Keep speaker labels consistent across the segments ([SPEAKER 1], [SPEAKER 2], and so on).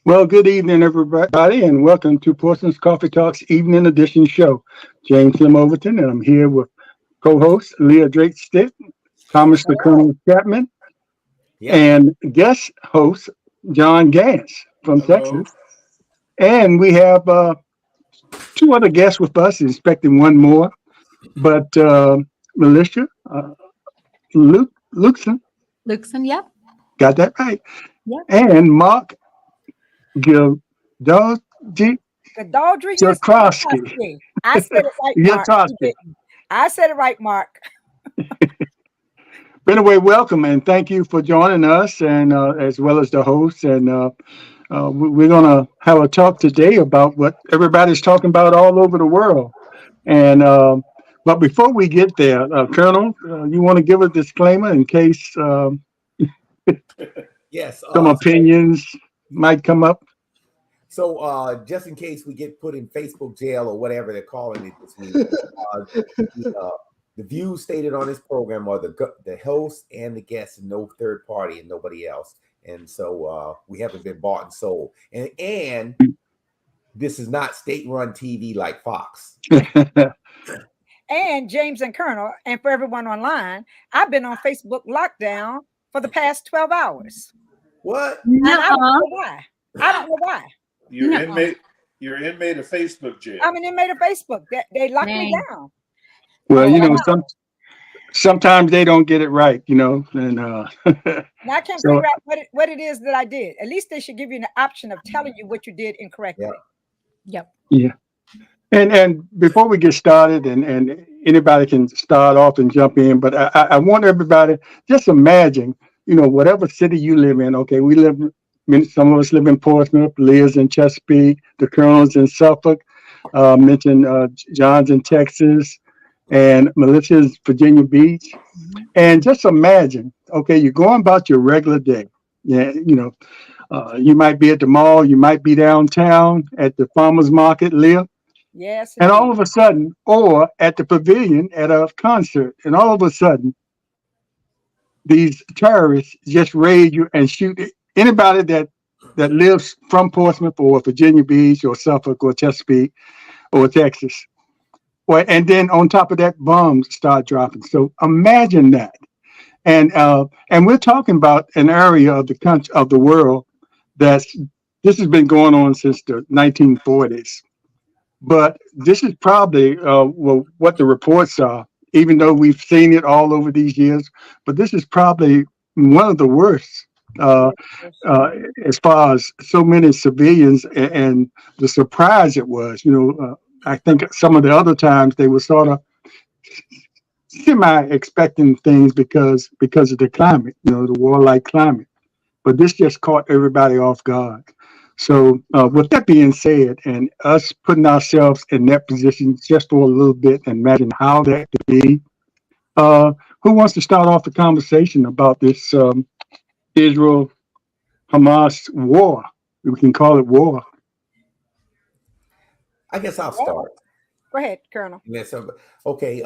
[SPEAKER 1] Well, good evening, everybody, and welcome to Portsmouth Coffee Talks Evening Edition show. James Lim Overton, and I'm here with co-host Leah Drake Stitt, Thomas the Colonel Chapman, and guest host John Gans from Texas. And we have two other guests with us, expecting one more, but Melissa Lukeson,
[SPEAKER 2] yep.
[SPEAKER 1] got that right,
[SPEAKER 2] Yep.
[SPEAKER 1] and Mark Gildoggi
[SPEAKER 3] Godaldry. I said it right, Mark. I said it right, Mark.
[SPEAKER 1] But anyway, welcome and thank you for joining us, and as well as the hosts. And we're going to have a talk today about what everybody's talking about all over the world. And but before we get there, Colonel, you want to give a disclaimer in case
[SPEAKER 4] yes,
[SPEAKER 1] some opinions might come up?
[SPEAKER 4] So just in case we get put in Facebook jail or whatever they're calling it this week, the views stated on this program are the host and the guests, and no third party and nobody else. And so we haven't been bought and sold. And this is not state-run TV like Fox.
[SPEAKER 3] And James and Colonel, and for everyone online, I've been on Facebook lockdown for the past 12 hours.
[SPEAKER 4] What?
[SPEAKER 3] And I don't know why. I don't know why.
[SPEAKER 5] You're inmate of Facebook jail.
[SPEAKER 3] I'm an inmate of Facebook. They locked me down.
[SPEAKER 1] Well, you know, sometimes they don't get it right, you know. And
[SPEAKER 3] now I can't figure out what it is that I did. At least they should give you an option of telling you what you did incorrectly.
[SPEAKER 2] Yep.
[SPEAKER 1] Yeah. And before we get started, and anybody can start off and jump in, but I want everybody just imagine, you know, whatever city you live in. Okay, some of us live in Portsmouth, Leah's in Chesapeake, the Colonel's in Suffolk, mentioned John's in Texas, and Melissa's Virginia Beach. And just imagine, okay, you're going about your regular day. Yeah, you know, you might be at the mall, you might be downtown at the farmer's market, Leah.
[SPEAKER 3] Yes.
[SPEAKER 1] And all of a sudden, or at the pavilion at a concert, and all of a sudden, these terrorists just raid you and shoot anybody that lives from Portsmouth or Virginia Beach or Suffolk or Chesapeake or Texas. And then on top of that, bombs start dropping. So imagine that. And we're talking about an area of the country, of the world, this has been going on since the 1940s. But this is probably what the reports are, even though we've seen it all over these years. But this is probably one of the worst as far as so many civilians and the surprise it was. You know, I think some of the other times they were sort of semi-expecting things because of the climate, you know, the warlike climate. But this just caught everybody off guard. So with that being said, and us putting ourselves in that position just for a little bit, and imagine how that could be. Who wants to start off the conversation about this Israel-Hamas war? We can call it war.
[SPEAKER 4] I guess I'll start.
[SPEAKER 3] Go ahead, Colonel.
[SPEAKER 4] Yes. Okay.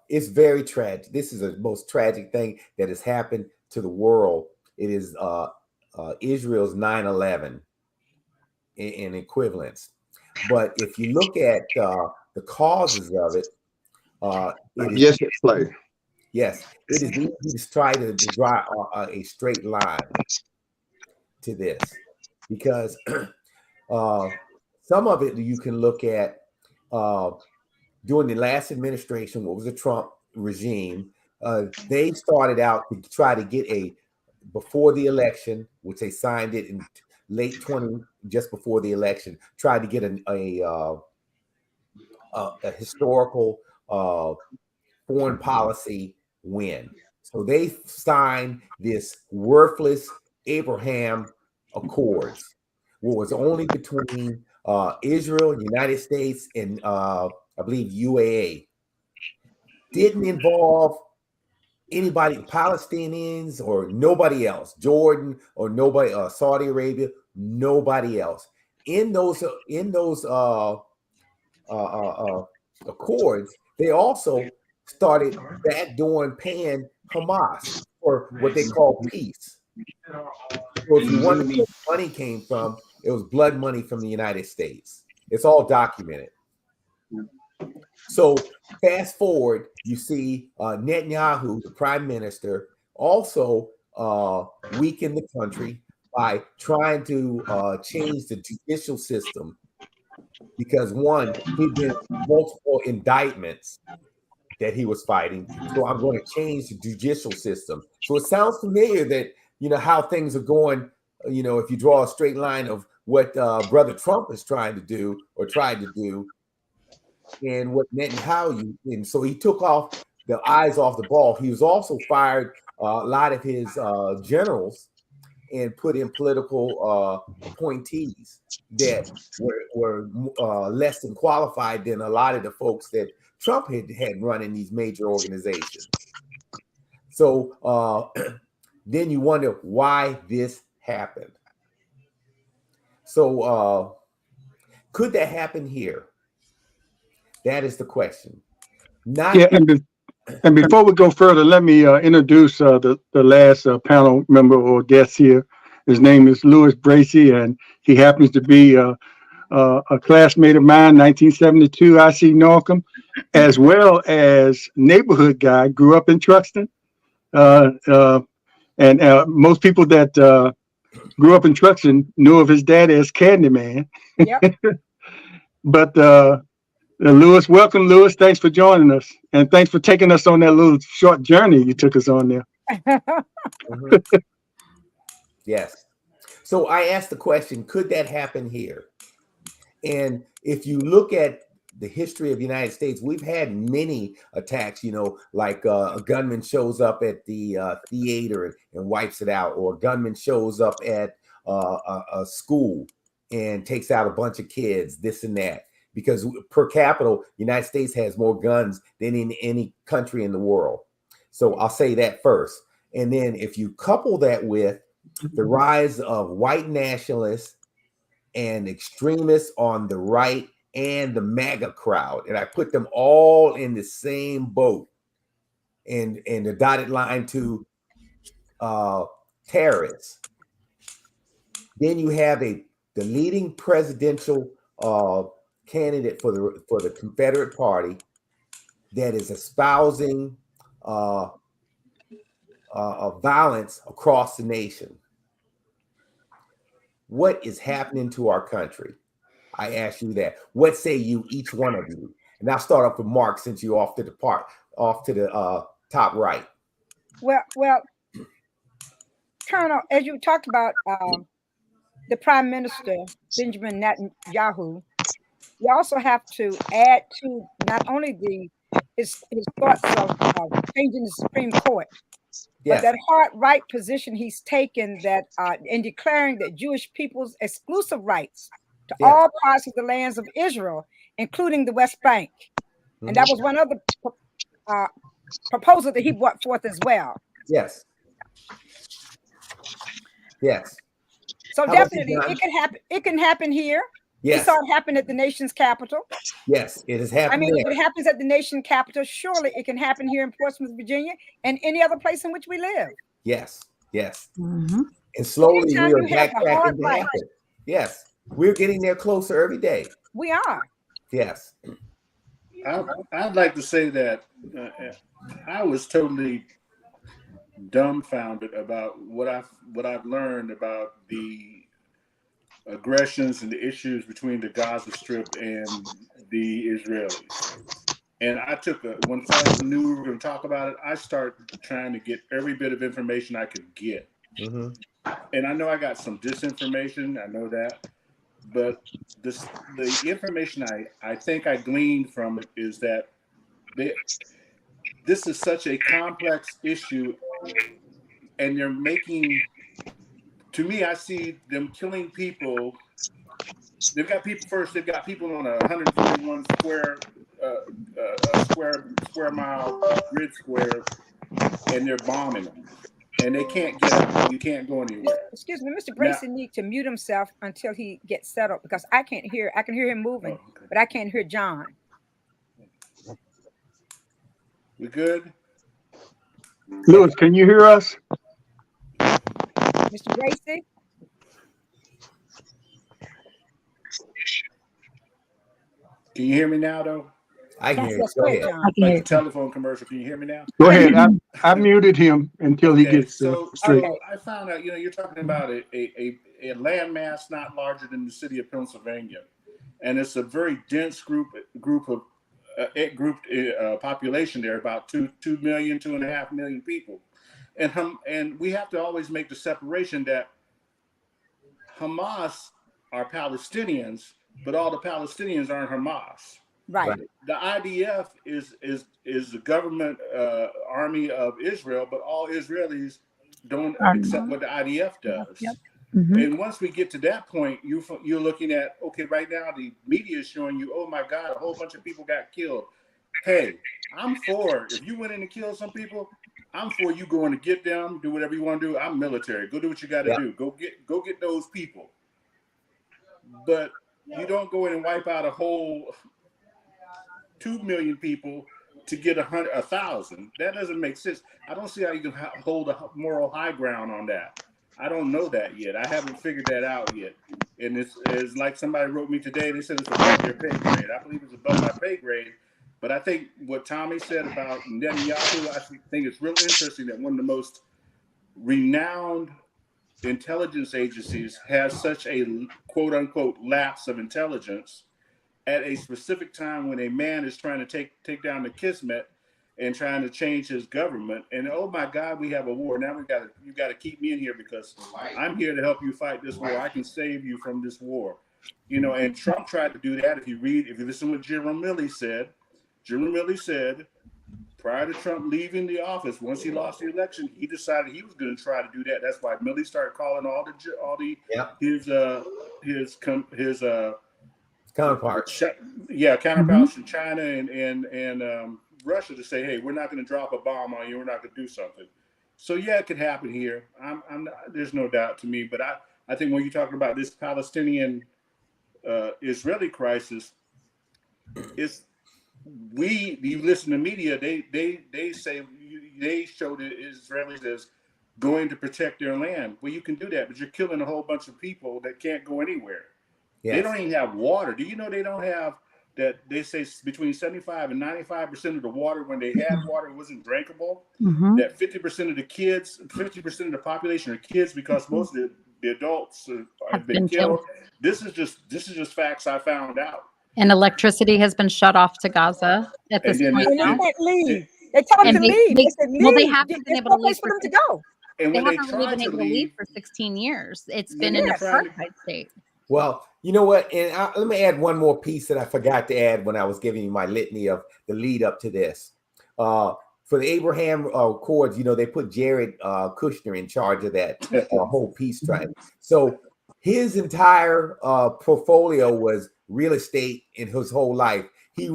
[SPEAKER 4] It's very tragic. This is the most tragic thing that has happened to the world. It is Israel's 9/11 in equivalence. But if you look at the causes of it, it is easy to try to draw a straight line to this, because some of it you can look at during the last administration, what was the Trump regime, they started out to try to get before the election, which they signed it in late 20, just before the election, tried to get a historical foreign policy win. So they signed this worthless Abraham Accords, was only between Israel, United States, and I believe UAA. Didn't involve anybody, Palestinians or nobody else, Jordan or nobody, Saudi Arabia, nobody else. In those accords, they also started backdooring paying Hamas for what they call peace. So if you wonder where money came from, it was blood money from the United States. It's all documented. So fast forward, you see Netanyahu, the prime minister, also weakened the country by trying to change the judicial system because one, he did multiple indictments that he was fighting. So I'm going to change the judicial system. So it sounds familiar that, you know, how things are going, you know, if you draw a straight line of what Brother Trump is trying to do or tried to do and what Netanyahu, and so he took off the eyes off the ball. He was also fired a lot of his generals and put in political appointees that were less than qualified than a lot of the folks that Trump had run in these major organizations. So then you wonder why this happened. So could that happen here? That is the question.
[SPEAKER 1] Yeah, and before we go further, let me introduce the last panel member or guest here. His name is Louis Bracy, and he happens to be a classmate of mine, 1972, IC Norcom, as well as neighborhood guy, grew up in Truxton. And most people that grew up in Truxton knew of his dad as Candyman.
[SPEAKER 3] Yep.
[SPEAKER 1] But Louis, welcome, Louis. Thanks for joining us. And thanks for taking us on that little short journey you took us on there.
[SPEAKER 4] Yes. So I asked the question, could that happen here? And if you look at the history of the United States, we've had many attacks, you know, like a gunman shows up at the theater and wipes it out, or a gunman shows up at a school and takes out a bunch of kids, this and that. Because per capita, the United States has more guns than in any country in the world. So I'll say that first. And then if you couple that with the rise of white nationalists and extremists on the right and the MAGA crowd, and I put them all in the same boat, and the dotted line to terrorists, then you have the leading presidential candidate for the Confederate Party that is espousing violence across the nation. What is happening to our country? I ask you that. What say you, each one of you? And I'll start off with Mark, since you're off to the top right.
[SPEAKER 3] Well, Colonel, as you talked about the Prime Minister Benjamin Netanyahu, you also have to add to not only his thoughts of changing the Supreme Court, but that hard right position he's taken that in declaring that Jewish people's exclusive rights to all parts of the lands of Israel, including the West Bank. And that was one other proposal that he brought forth as well.
[SPEAKER 4] Yes.
[SPEAKER 3] So definitely it can happen. It can happen here.
[SPEAKER 4] Yes.
[SPEAKER 3] We saw it happen at the nation's capital.
[SPEAKER 4] Yes, it has happened.
[SPEAKER 3] I mean, if it happens at the nation's capital, surely it can happen here in Portsmouth, Virginia, and any other place in which we live.
[SPEAKER 4] Yes. And slowly we are backtracking to happen. Yes, we're getting there closer every day.
[SPEAKER 3] We are.
[SPEAKER 4] Yes.
[SPEAKER 5] I'd like to say that I was totally dumbfounded about what I've learned about the aggressions and the issues between the Gaza Strip and the Israelis. And I took when I knew we were going to talk about it, I started trying to get every bit of information I could get. And I know I got some disinformation, I know that, but the information I think I gleaned from it is that this is such a complex issue, and they're making, to me, I see them killing people They've got people first. They've got people on a 141 square mile grid square, and they're bombing them, and they can't get out. You can't go anywhere.
[SPEAKER 3] Excuse me, Mr.
[SPEAKER 5] Now-
[SPEAKER 3] Bracey need to mute himself until he gets settled because I can't hear. I can hear him moving,
[SPEAKER 5] Oh, okay.
[SPEAKER 3] but I can't hear John.
[SPEAKER 5] We good?
[SPEAKER 1] Lewis, can you hear us?
[SPEAKER 3] Mr. Bracey?
[SPEAKER 5] Can you hear me now, though?
[SPEAKER 4] I can
[SPEAKER 3] Yes,
[SPEAKER 4] hear you.
[SPEAKER 3] yes,
[SPEAKER 4] Go
[SPEAKER 3] go ahead,
[SPEAKER 4] ahead.
[SPEAKER 3] John.
[SPEAKER 2] I can
[SPEAKER 5] Like
[SPEAKER 2] hear
[SPEAKER 5] the telephone commercial. Can you hear me now?
[SPEAKER 1] Go ahead. I muted him until he
[SPEAKER 5] Okay,
[SPEAKER 1] gets
[SPEAKER 5] so
[SPEAKER 1] straight.
[SPEAKER 5] I found out. You're talking about a landmass not larger than the city of Pennsylvania, and it's a very dense group of population there, about 2 million, 2.5 million people, and we have to always make the separation that Hamas are Palestinians, but all the Palestinians aren't Hamas.
[SPEAKER 3] Right.
[SPEAKER 4] Right.
[SPEAKER 5] The IDF is the government army of Israel, but all Israelis don't accept what the IDF does.
[SPEAKER 2] Yep. Mhm.
[SPEAKER 5] And once we get to that point, you're looking at, okay, right now the media is showing you, oh my God, a whole bunch of people got killed. Hey, I'm for, if you went in and killed some people, I'm for you going to get them, do whatever you want to do. I'm military. Go do what you got to do. Go get those people. But you don't go in and wipe out a whole 2 million people to get 1,000. That doesn't make sense. I don't see how you can hold a moral high ground on that. I don't know that yet. I haven't figured that out yet. And it's like somebody wrote me today. They said it's above their pay grade. I believe it's above my pay grade. But I think what Tommy said about Netanyahu, I think it's real interesting that one of the most renowned intelligence agencies has such a quote unquote lapse of intelligence at a specific time when a man is trying to take down the Kismet and trying to change his government. And oh my God, we have a war. Now you got to keep me in here because I'm here to help you fight this war. I can save you from this war. And Trump tried to do that. If you listen to what Jerome Milley said, prior to Trump leaving the office, once he lost the election, he decided he was going to try to do that. That's why Milley started calling his
[SPEAKER 4] Counterparts.
[SPEAKER 5] counterparts from China and Russia to say, hey, we're not going to drop a bomb on you. We're not going to do something. So yeah, it could happen here. There's no doubt to me. But I think when you're talking about this Palestinian Israeli crisis, you listen to media, they say they show the Israelis as going to protect their land. Well, you can do that, but you're killing a whole bunch of people that can't go anywhere.
[SPEAKER 4] Yes.
[SPEAKER 5] They don't even have water. Do you know they don't have that? They say between 75 and 95% of the water, when they had water, wasn't drinkable.
[SPEAKER 2] Mhm.
[SPEAKER 5] That 50% of the kids, 50% of the population are kids because most of the adults have been killed. This is just facts I found out.
[SPEAKER 2] And electricity has been shut off to Gaza at this
[SPEAKER 5] And then
[SPEAKER 2] point
[SPEAKER 3] And they
[SPEAKER 2] now.
[SPEAKER 3] can't leave. They tell them
[SPEAKER 2] And
[SPEAKER 3] to leave. They said leave.
[SPEAKER 2] well, they haven't been
[SPEAKER 3] There's
[SPEAKER 2] able
[SPEAKER 3] no
[SPEAKER 2] to
[SPEAKER 3] place
[SPEAKER 2] leave
[SPEAKER 3] for
[SPEAKER 2] for
[SPEAKER 3] them to go.
[SPEAKER 5] And
[SPEAKER 2] They
[SPEAKER 5] when they
[SPEAKER 2] haven't really
[SPEAKER 5] tried
[SPEAKER 2] been
[SPEAKER 5] to
[SPEAKER 2] able to leave
[SPEAKER 5] leave,
[SPEAKER 2] for 16 years. It's
[SPEAKER 5] when
[SPEAKER 2] been
[SPEAKER 5] they
[SPEAKER 2] an
[SPEAKER 5] tried to-
[SPEAKER 2] apartheid state.
[SPEAKER 4] Well, you know what? And let me add one more piece that I forgot to add when I was giving you my litany of the lead up to this. For the Abraham Accords, they put Jared Kushner in charge of that whole peace tribe. So his entire portfolio was real estate in his whole life. He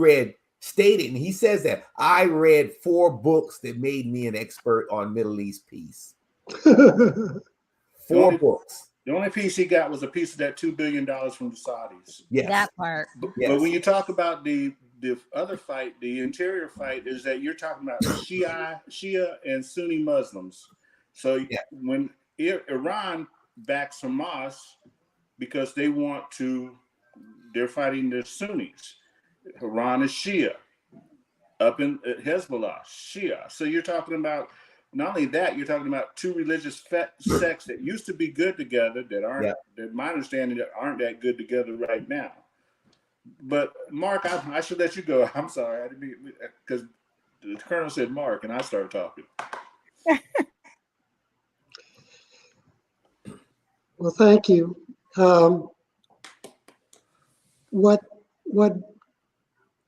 [SPEAKER 4] stated, and he says that I read 4 books that made me an expert on Middle East peace. 4 books.
[SPEAKER 5] The only piece he got was a piece of that $2 billion from the Saudis.
[SPEAKER 4] Yes.
[SPEAKER 2] That part.
[SPEAKER 5] But when you talk about the other fight, the interior fight, is that you're talking about Shia and Sunni Muslims. So when Iran backs Hamas because they're fighting the Sunnis. Iran is Shia. Up in Hezbollah, Shia. So you're talking about, not only that, you're talking about 2 religious sects that used to be good together that aren't, that my understanding, that aren't that good together right now. But Mark, I should let you go. I'm sorry, because the Colonel said Mark, and I started talking.
[SPEAKER 6] Well, thank you. What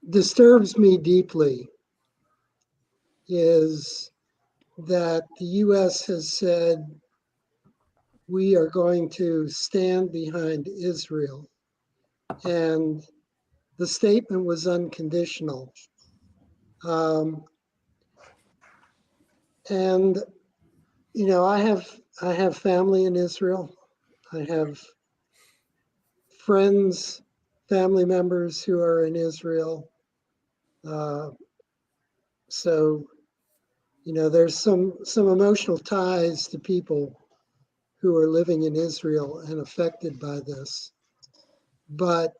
[SPEAKER 6] disturbs me deeply is that the U.S. has said we are going to stand behind Israel and the statement was unconditional. And you know, I have family in Israel. I have friends, family members who are in Israel. So you know, there's some emotional ties to people who are living in Israel and affected by this. But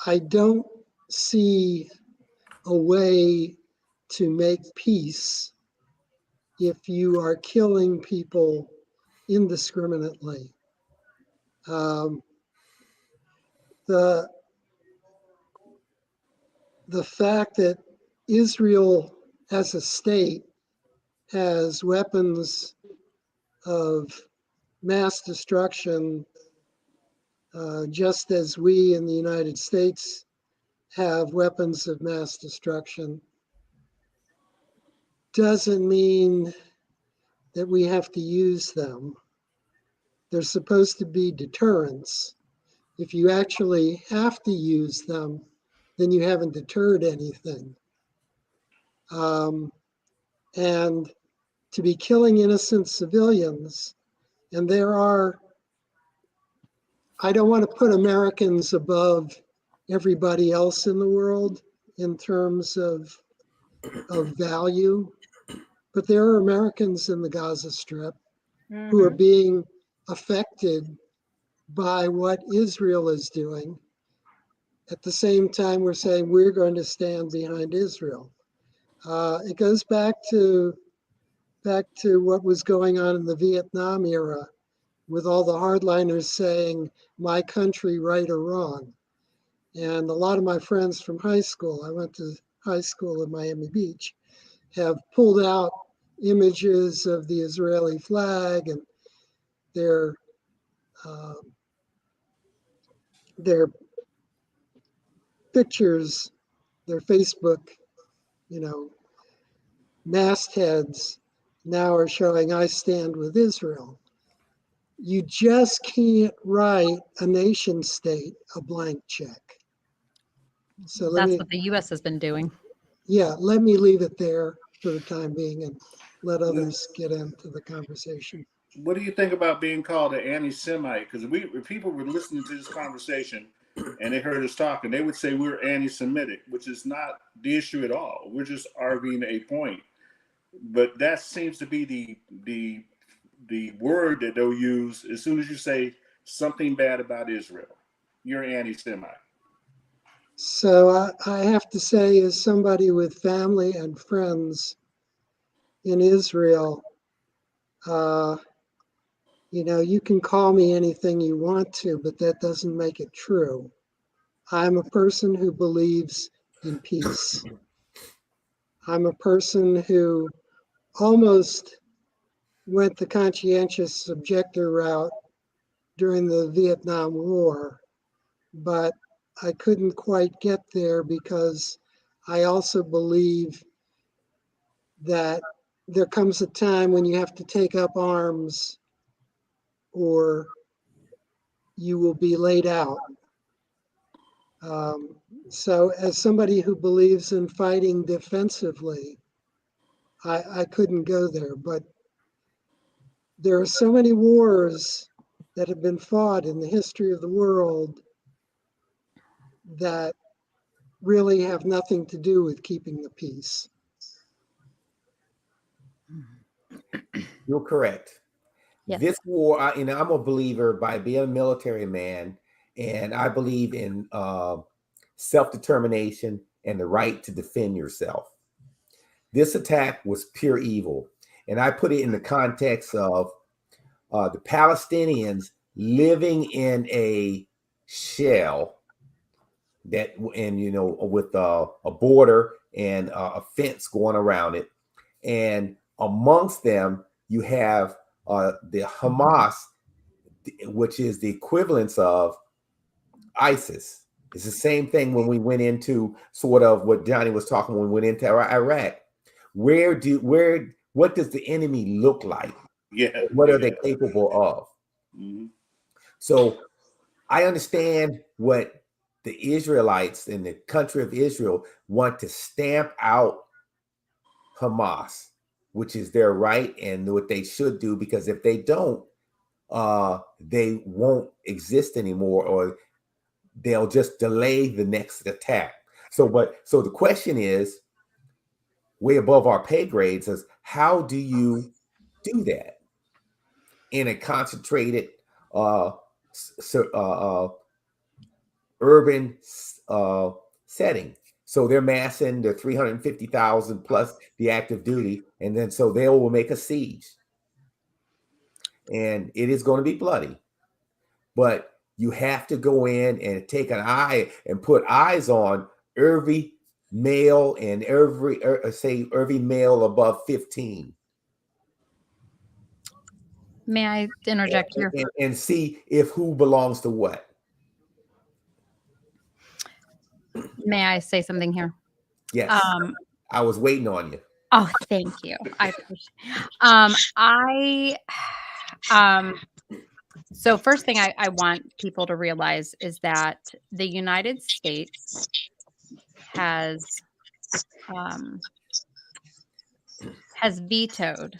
[SPEAKER 6] I don't see a way to make peace if you are killing people indiscriminately. The fact that Israel as a state has weapons of mass destruction, just as we in the United States have weapons of mass destruction, doesn't mean that we have to use them. There's supposed to be deterrence. If you actually have to use them, then you haven't deterred anything. And to be killing innocent civilians, and there are, I don't want to put Americans above everybody else in the world in terms of value, but there are Americans in the Gaza Strip who are being affected by what Israel is doing. At the same time, we're saying we're going to stand behind Israel. It goes back to what was going on in the Vietnam era, with all the hardliners saying, "My country, right or wrong." And a lot of my friends from high school, I went to high school in Miami Beach, have pulled out images of the Israeli flag and their pictures, their Facebook, you know, mastheads now are showing "I stand with Israel." You just can't write a nation state a blank check. So
[SPEAKER 2] That's what the U.S. has been doing.
[SPEAKER 6] let me leave it there for the time being and let others get into the conversation.
[SPEAKER 5] What do you think about being called an anti-Semite? Because if people were listening to this conversation and they heard us talking, they would say we're anti-Semitic, which is not the issue at all. We're just arguing a point. But that seems to be the word that they'll use as soon as you say something bad about Israel. You're anti-Semite.
[SPEAKER 6] So I have to say, as somebody with family and friends in Israel, you know, you can call me anything you want to, but that doesn't make it true. I'm a person who believes in peace. I'm a person who almost went the conscientious objector route during the Vietnam War, but I couldn't quite get there because I also believe that there comes a time when you have to take up arms or you will be laid out. So as somebody who believes in fighting defensively, I couldn't go there, but there are so many wars that have been fought in the history of the world that really have nothing to do with keeping the peace.
[SPEAKER 4] You're correct.
[SPEAKER 2] Yes.
[SPEAKER 4] This war, I'm a believer by being a military man, and I believe in self-determination and the right to defend yourself. This attack was pure evil, and I put it in the context of the Palestinians living in a shell that, and with a border and a fence going around it, and amongst them you have the Hamas, which is the equivalence of ISIS. It's the same thing when we went into sort of what Johnny was talking when we went into Iraq. What does the enemy look like?
[SPEAKER 5] Yeah.
[SPEAKER 4] What are they capable of?
[SPEAKER 5] Mm-hmm.
[SPEAKER 4] So I understand what the Israelites in the country of Israel want to stamp out Hamas, which is their right and what they should do, because if they don't, they won't exist anymore, or they'll just delay the next attack. So the question is, way above our pay grades, is how do you do that in a concentrated urban setting? So they're massing the 350,000 plus the active duty, and then so they will make a siege, and it is going to be bloody. But you have to go in and take an eye and put eyes on every male and every male above 15.
[SPEAKER 2] May I interject here?
[SPEAKER 4] And see if who belongs to what.
[SPEAKER 2] May I say something here?
[SPEAKER 4] Yes. I was waiting on you.
[SPEAKER 2] Oh, thank you. I appreciate. So first thing I want people to realize is that the United States has vetoed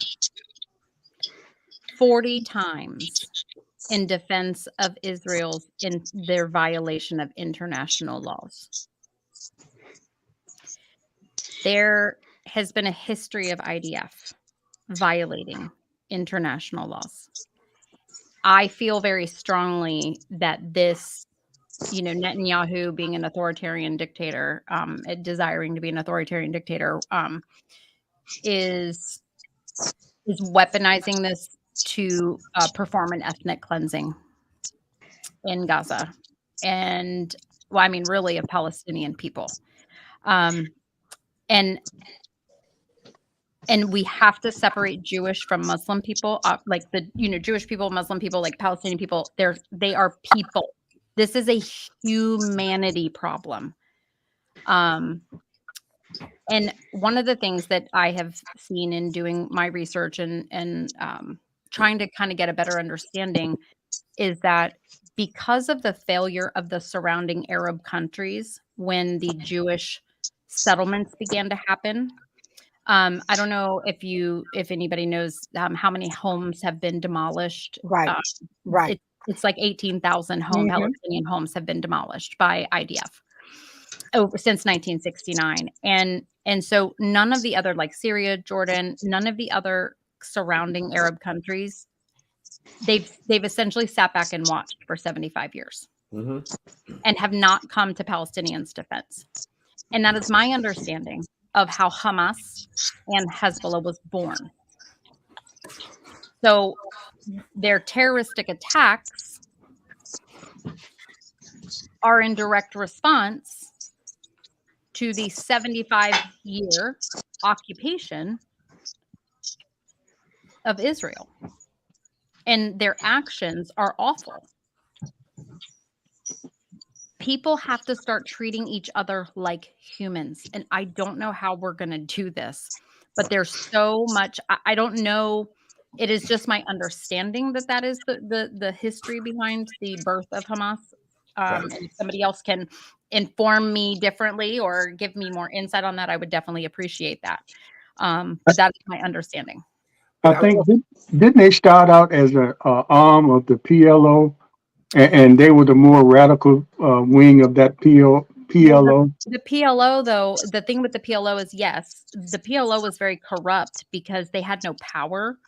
[SPEAKER 2] 40 times in defense of Israel's in their violation of international laws. There has been a history of IDF violating international laws. I feel very strongly that this, Netanyahu being an authoritarian dictator, desiring to be an authoritarian dictator, is weaponizing this to perform an ethnic cleansing in Gaza, and really of Palestinian people, and we have to separate Jewish from Muslim people, like Jewish people, Muslim people, like Palestinian people. They are people. This is a humanity problem. And one of the things that I have seen in doing my research and trying to kind of get a better understanding is that because of the failure of the surrounding Arab countries when the Jewish settlements began to happen, I don't know if anybody knows how many homes have been demolished.
[SPEAKER 3] Right. Right.
[SPEAKER 2] It's like 18,000 Palestinian homes have been demolished by IDF since 1969, and so none of the other, like Syria, Jordan, none of the other surrounding Arab countries, they've essentially sat back and watched for 75 years and have not come to Palestinians' defense. And that is my understanding of how Hamas and Hezbollah was born. So their terroristic attacks are in direct response to the 75-year occupation of Israel. And their actions are awful. People have to start treating each other like humans. And I don't know how we're going to do this, but there's so much. I don't know. It is just my understanding that is the history behind the birth of Hamas. And if somebody else can inform me differently or give me more insight on that, I would definitely appreciate that. But that's my understanding.
[SPEAKER 1] I think, didn't they start out as an arm of the PLO, and they were the more radical wing of that PLO?
[SPEAKER 2] The PLO, though, the thing with the PLO is, yes, the PLO was very corrupt because they had no power,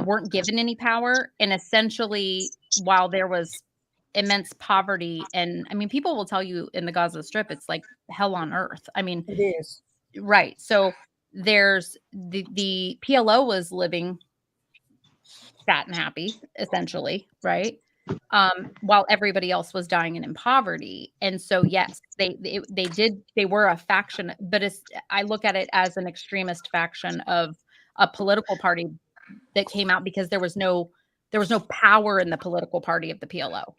[SPEAKER 2] weren't given any power. And essentially, while there was immense poverty, and people will tell you in the Gaza Strip, it's like hell on earth.
[SPEAKER 3] It is.
[SPEAKER 2] Right. So there's the PLO was living fat and happy, essentially, right? While everybody else was dying and in poverty. And so, yes, they were a faction, but I look at it as an extremist faction of a political party that came out because there was no power in the political party of the PLO.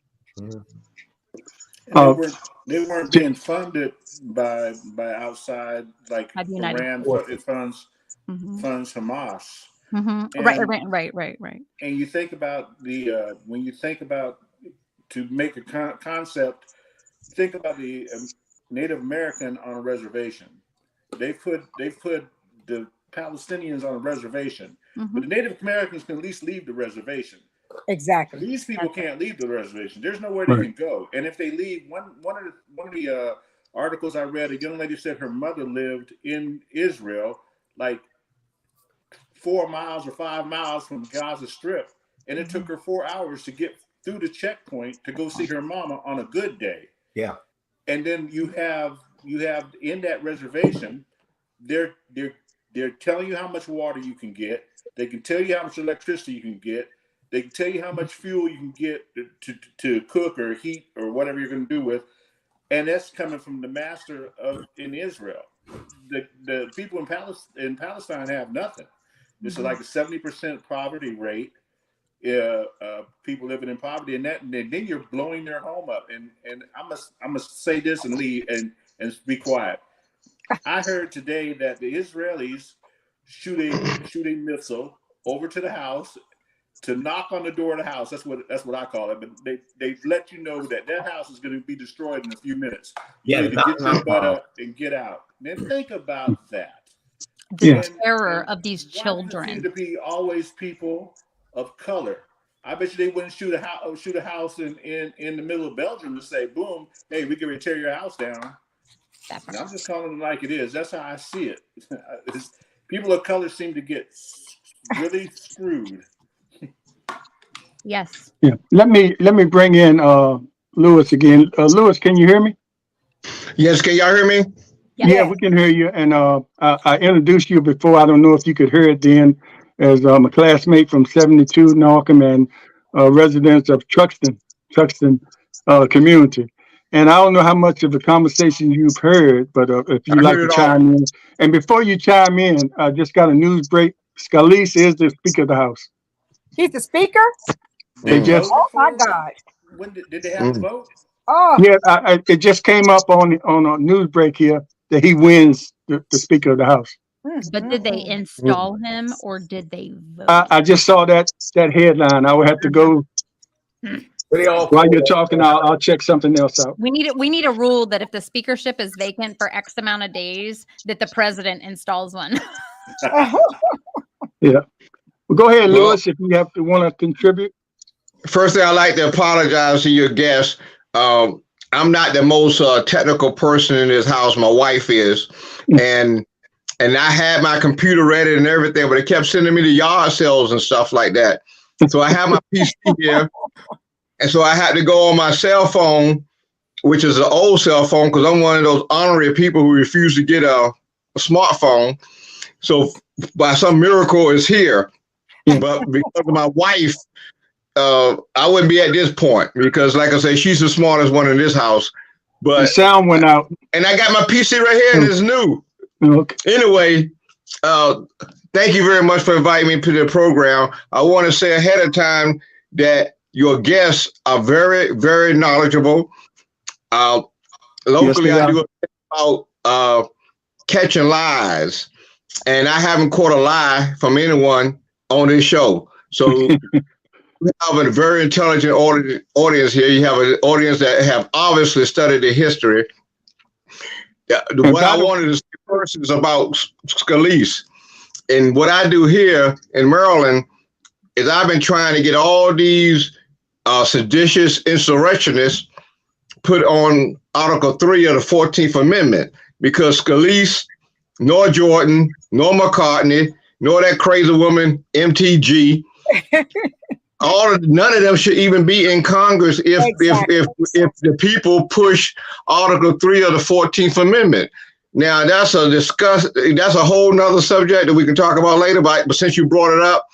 [SPEAKER 5] They weren't being funded by outside, like Iran funds Hamas.
[SPEAKER 2] Right. And you think about
[SPEAKER 5] to make a concept. Think about the Native American on a reservation. They've put the Palestinians on a reservation, but the Native Americans can at least leave the reservation.
[SPEAKER 3] Exactly.
[SPEAKER 5] These people can't leave the reservation. There's nowhere they can go. And if they leave, one of the articles I read, a young lady said her mother lived in Israel, like 4 miles or 5 miles from Gaza Strip, and it took her 4 hours to get through the checkpoint to go see her mama on a good day.
[SPEAKER 4] Yeah.
[SPEAKER 5] And then you have in that reservation, they're telling you how much water you can get. They can tell you how much electricity you can get. They can tell you how much fuel you can get to cook or heat or whatever you're going to do with. And that's coming from the master in Israel. The people in Palestine have nothing. This is like a 70% poverty rate. People living in poverty, and then you're blowing their home up. And I must say this and leave and be quiet. I heard today that the Israelis shoot a missile over to the house to knock on the door of the house. That's what I call it. But they let you know that house is going to be destroyed in a few minutes. You need to get your butt up and get out. Then think about that.
[SPEAKER 2] The terror of these children.
[SPEAKER 5] Seem to be always people of color. I bet you they wouldn't shoot a house in the middle of Belgium to say, boom, hey, we can tear your house down. I'm just calling it like it is. That's how I see it. People of color seem to get really screwed.
[SPEAKER 2] Yes.
[SPEAKER 1] Yeah. Let me bring in Lewis again. Lewis, can you hear me?
[SPEAKER 7] Yes, can y'all hear me?
[SPEAKER 1] Yeah, we can hear you. And I introduced you before. I don't know if you could hear it then, as a classmate from 72 Narcom and residents of Truxton community. And I don't know how much of the conversation you've heard, but if you'd like to chime in. And before you chime in, I just got a news break. Scalise is the Speaker of the House.
[SPEAKER 3] He's the Speaker? Oh my God.
[SPEAKER 5] When did they have to vote?
[SPEAKER 3] Oh.
[SPEAKER 1] Yeah, it just came up on a news break here that he wins the Speaker of the House.
[SPEAKER 2] But did they install him or did they vote?
[SPEAKER 1] I just saw that headline. I would have to go. While you're talking, I'll check something else out.
[SPEAKER 2] We need a rule that if the speakership is vacant for X amount of days, that the president installs one.
[SPEAKER 1] Yeah. Well, go ahead, Lewis, if you want to contribute.
[SPEAKER 7] First thing, I'd like to apologize to your guests. I'm not the most technical person in this house. My wife is, and I had my computer ready and everything, but it kept sending me the yard sales and stuff like that. So I have my PC here, and so I had to go on my cell phone, which is an old cell phone, because I'm one of those honorary people who refuse to get a smartphone. So by some miracle, it's here. But because of my wife, I wouldn't be at this point because, like I say, she's the smartest one in this house. But
[SPEAKER 1] the sound went out,
[SPEAKER 7] and I got my PC right here, and it's new.
[SPEAKER 1] Okay.
[SPEAKER 7] Anyway, thank you very much for inviting me to the program. I want to say ahead of time that your guests are very, very knowledgeable. Locally, I do about catching lies, and I haven't caught a lie from anyone on this show. So we have a very intelligent audience here. You have an audience that have obviously studied the history. What I wanted to say first is about Scalise. And what I do here in Maryland is I've been trying to get all these seditious insurrectionists put on Article 3 of the 14th Amendment, because Scalise, nor Jordan, nor McCartney, nor that crazy woman, MTG, none of them should even be in Congress if the people push Article 3 of the 14th Amendment. Now that's a whole nother subject that we can talk about later, but since you brought it up,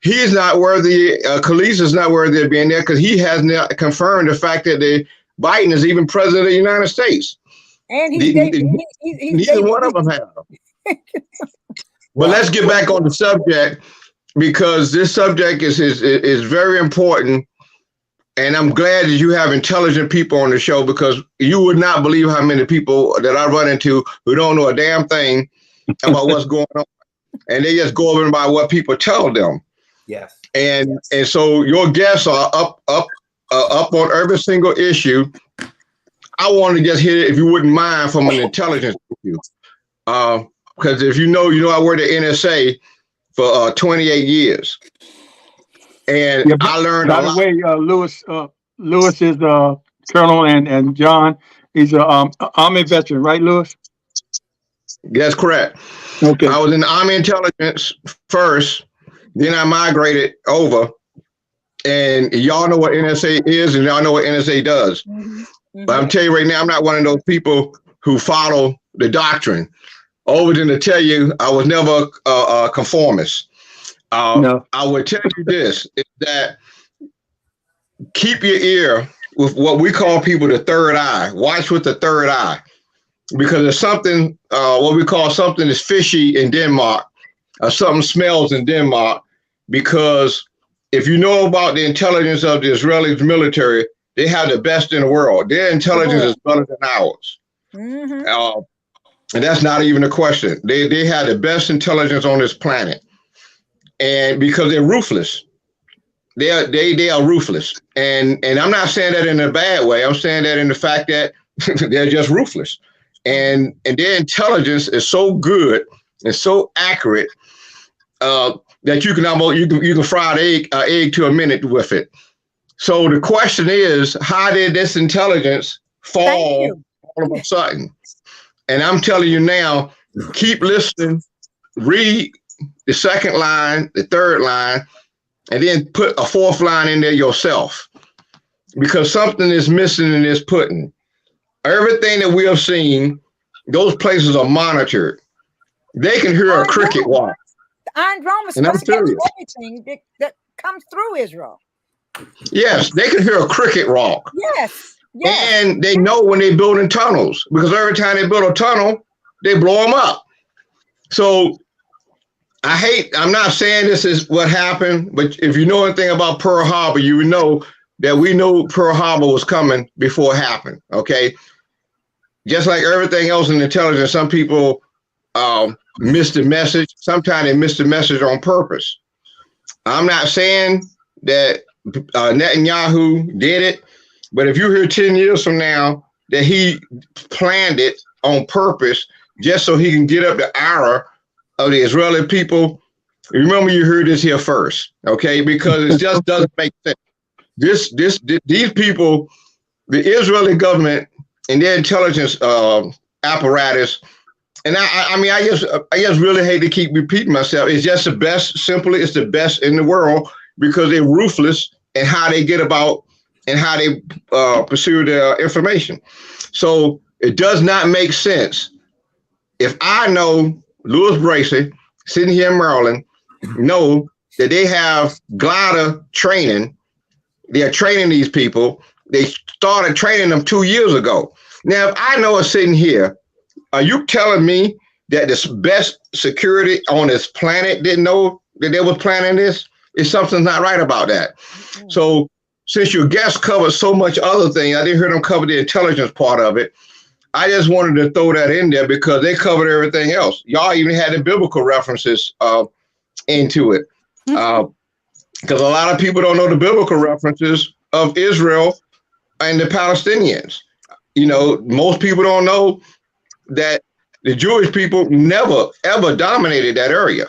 [SPEAKER 7] he's not worthy, Scalise is not worthy of being there because he has not confirmed the fact that Biden is even president of the United States.
[SPEAKER 3] And
[SPEAKER 7] neither one of them have. But let's get back on the subject, because this subject is very important, and I'm glad that you have intelligent people on the show, because you would not believe how many people that I run into who don't know a damn thing about what's going on, and they just go over by what people tell them.
[SPEAKER 4] Yes.
[SPEAKER 7] And so your guests are up up on every single issue. I want to just hear it, if you wouldn't mind, from an intelligence issue. Because if you know, I worked at NSA for 28 years. And I learned a lot.
[SPEAKER 1] By the way, Lewis is Colonel, and John, he's a Army veteran, right, Lewis?
[SPEAKER 7] That's correct.
[SPEAKER 1] Okay.
[SPEAKER 7] I was in the Army intelligence first, then I migrated over. And y'all know what NSA is, and y'all know what NSA does. But I'm telling you right now, I'm not one of those people who follow the doctrine. Over to tell you, I was never a conformist.
[SPEAKER 1] No.
[SPEAKER 7] I would tell you this, is that keep your ear with what we call people the third eye. Watch with the third eye. Because there's something, what we call something is fishy in Denmark, or something smells in Denmark, because if you know about the intelligence of the Israeli military, they have the best in the world. Their intelligence is better than ours. And that's not even a question. They have the best intelligence on this planet. And because they're ruthless. They are ruthless. And I'm not saying that in a bad way. I'm saying that in the fact that they're just ruthless. And their intelligence is so good and so accurate that you can almost you can fry an egg to a minute with it. So the question is, how did this intelligence fall all of a sudden? And I'm telling you now, keep listening, read the second line, the third line, and then put a fourth line in there yourself, because something is missing in this pudding. Everything that we have seen, those places are monitored. They can hear a cricket walk.
[SPEAKER 3] The Iron Dome is supposed to catch everything that comes through Israel.
[SPEAKER 7] Yes, they can hear a cricket walk.
[SPEAKER 3] Yes.
[SPEAKER 7] And they know when they're building tunnels, because every time they build a tunnel, they blow them up. So I'm not saying this is what happened, but if you know anything about Pearl Harbor, you would know that we knew Pearl Harbor was coming before it happened, okay? Just like everything else in intelligence, some people miss the message. Sometimes they miss the message on purpose. I'm not saying that Netanyahu did it, but if you hear 10 years from now that he planned it on purpose just so he can get up the ire of the Israeli people, remember you heard this here first, okay? Because it just doesn't make sense. These people, the Israeli government and their intelligence apparatus, and I just really hate to keep repeating myself. It's just the best. Simply, it's the best in the world because they're ruthless in how they get about and how they pursue their information. So it does not make sense. If I know Louis Bracey, sitting here in Maryland, know that they have glider training. They are training these people. They started training them 2 years ago. Now, if I know it's sitting here, are you telling me that the best security on this planet didn't know that they was planning this? If something's not right about that. So since your guest covered so much other thing, I didn't hear them cover the intelligence part of it. I just wanted to throw that in there because they covered everything else. Y'all even had the biblical references into it. Because a lot of people don't know the biblical references of Israel and the Palestinians. You know, most people don't know that the Jewish people never, ever dominated that area.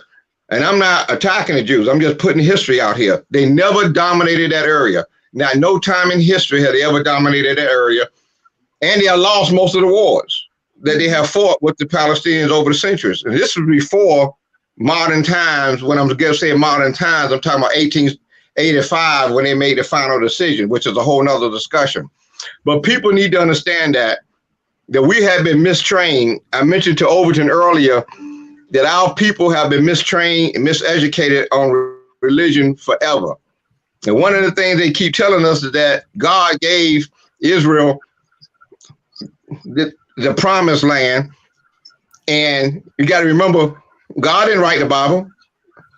[SPEAKER 7] And I'm not attacking the Jews. I'm just putting history out here. They never dominated that area. Now, no time in history have they ever dominated that area. And they have lost most of the wars that they have fought with the Palestinians over the centuries. And this was before modern times. When I'm going to say modern times, I'm talking about 1885 when they made the final decision, which is a whole nother discussion. But people need to understand that we have been mistrained. I mentioned to Overton earlier that our people have been mistrained and miseducated on religion forever. And one of the things they keep telling us is that God gave Israel the promised land. And you got to remember, God didn't write the Bible.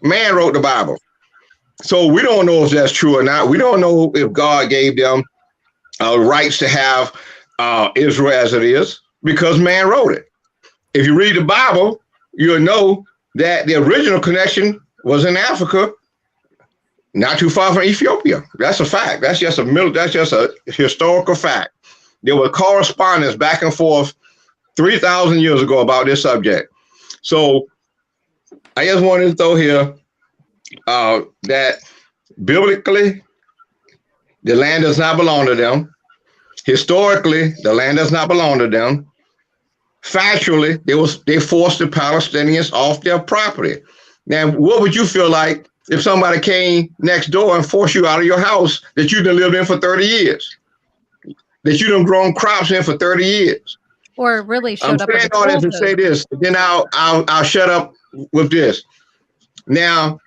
[SPEAKER 7] Man wrote the Bible. So we don't know if that's true or not. We don't know if God gave them rights to have Israel as it is because man wrote it. If you read the Bible, you'll know that the original connection was in Africa not too far from Ethiopia. That's a fact. That's just a historical fact. There was correspondence back and forth 3,000 years ago about this subject. So I just wanted to throw here that biblically, the land does not belong to them. Historically, the land does not belong to them. Factually, they forced the Palestinians off their property. Now, what would you feel like if somebody came next door and forced you out of your house that you done lived in for 30 years? That you done grown crops in for 30 years?
[SPEAKER 2] Or really
[SPEAKER 7] I'm
[SPEAKER 2] showed up with
[SPEAKER 7] saying
[SPEAKER 2] a
[SPEAKER 7] all this to
[SPEAKER 2] bulldozer.
[SPEAKER 7] say this, then I'll shut up with this. Now,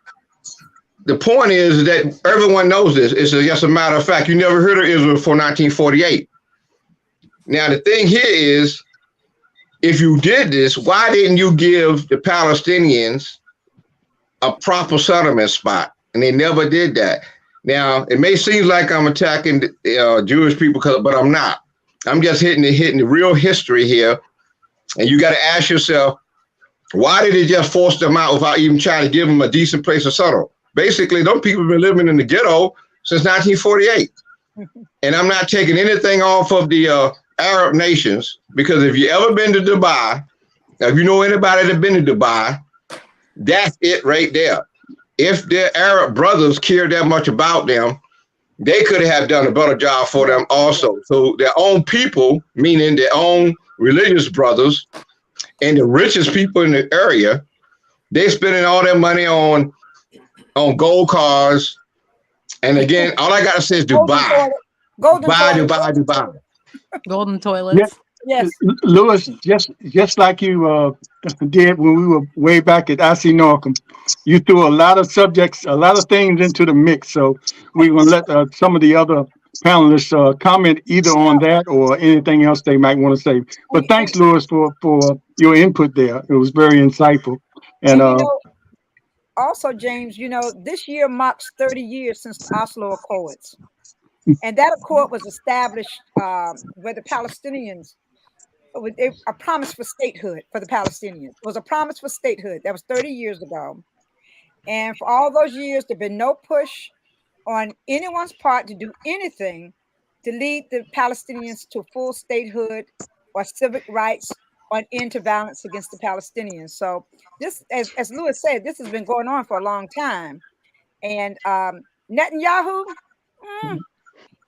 [SPEAKER 7] the point is that everyone knows this. It's just a matter of fact. You never heard of Israel before 1948. Now, the thing here is, if you did this, why didn't you give the Palestinians a proper settlement spot? And they never did that. Now, it may seem like I'm attacking Jewish people, but I'm not. I'm just hitting the real history here. And you got to ask yourself, why did they just force them out without even trying to give them a decent place to settle? Basically, those people have been living in the ghetto since 1948. And I'm not taking anything off of the Arab nations, because if you ever been to Dubai, if you know anybody that's been to Dubai, that's it right there. If their Arab brothers cared that much about them, they could have done a better job for them also. So their own people, meaning their own religious brothers and the richest people in the area, they're spending all their money on gold cars. And again, all I got to say is Dubai. Dubai.
[SPEAKER 2] Golden toilets.
[SPEAKER 3] Yes.
[SPEAKER 1] Lewis, just like you did when we were way back at IC Norcom, you threw a lot of subjects, a lot of things into the mix. So we're going to let some of the other panelists comment either on that or anything else they might want to say. But thanks, Lewis, for your input there. It was very insightful. And
[SPEAKER 3] also, James, this year marks 30 years since the Oslo Accords. And that accord was established where the Palestinians, a promise for statehood for the Palestinians. It was a promise for statehood. That was 30 years ago. And for all those years, there's been no push on anyone's part to do anything to lead the Palestinians to full statehood or civic rights or an end to violence against the Palestinians. So this, as Lewis said, this has been going on for a long time. And Netanyahu,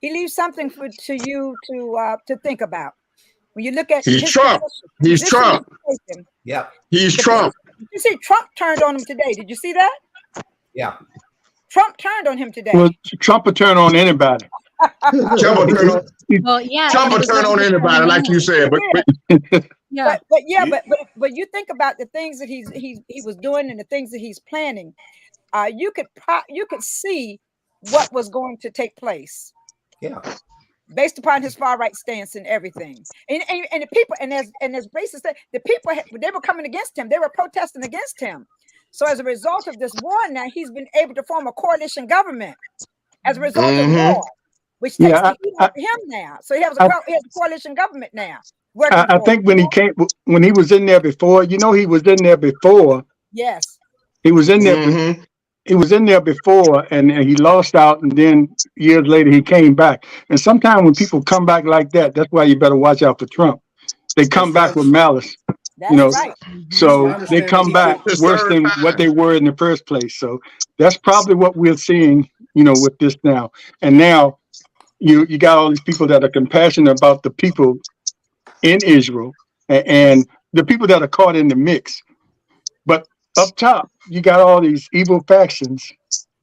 [SPEAKER 3] he leaves something to you to think about. When you look at
[SPEAKER 7] He's Trump. He's Trump.
[SPEAKER 4] Yeah.
[SPEAKER 7] He's Trump.
[SPEAKER 3] Did you see Trump turned on him today? Did you see that?
[SPEAKER 4] Yeah.
[SPEAKER 3] Trump turned on him today.
[SPEAKER 1] well, Trump will turn on anybody.
[SPEAKER 7] Trump will turn on,
[SPEAKER 2] Well, yeah.
[SPEAKER 7] Trump will turn on anybody, like you said.
[SPEAKER 2] Yeah.
[SPEAKER 3] But you think about the things that he was doing and the things that he's planning. You could see what was going to take place.
[SPEAKER 4] Yeah.
[SPEAKER 3] Based upon his far right stance and everything, and the people, and as racist, the people, they were coming against him. They were protesting against him. So as a result of this war, now he's been able to form a coalition government as a result of war, which takes the heat off him now. So he has a coalition government now.
[SPEAKER 1] I think when he was in there before, he was in there before.
[SPEAKER 3] Yes,
[SPEAKER 1] he was in there. He was in there before, and he lost out, and then years later he came back. And sometimes when people come back like that, that's why you better watch out for Trump. They come back with malice.
[SPEAKER 3] That's right.
[SPEAKER 1] So they come back worse than what they were in the first place. So that's probably what we're seeing, with this now. And now you got all these people that are compassionate about the people in Israel and the people that are caught in the mix. But up top, you got all these evil factions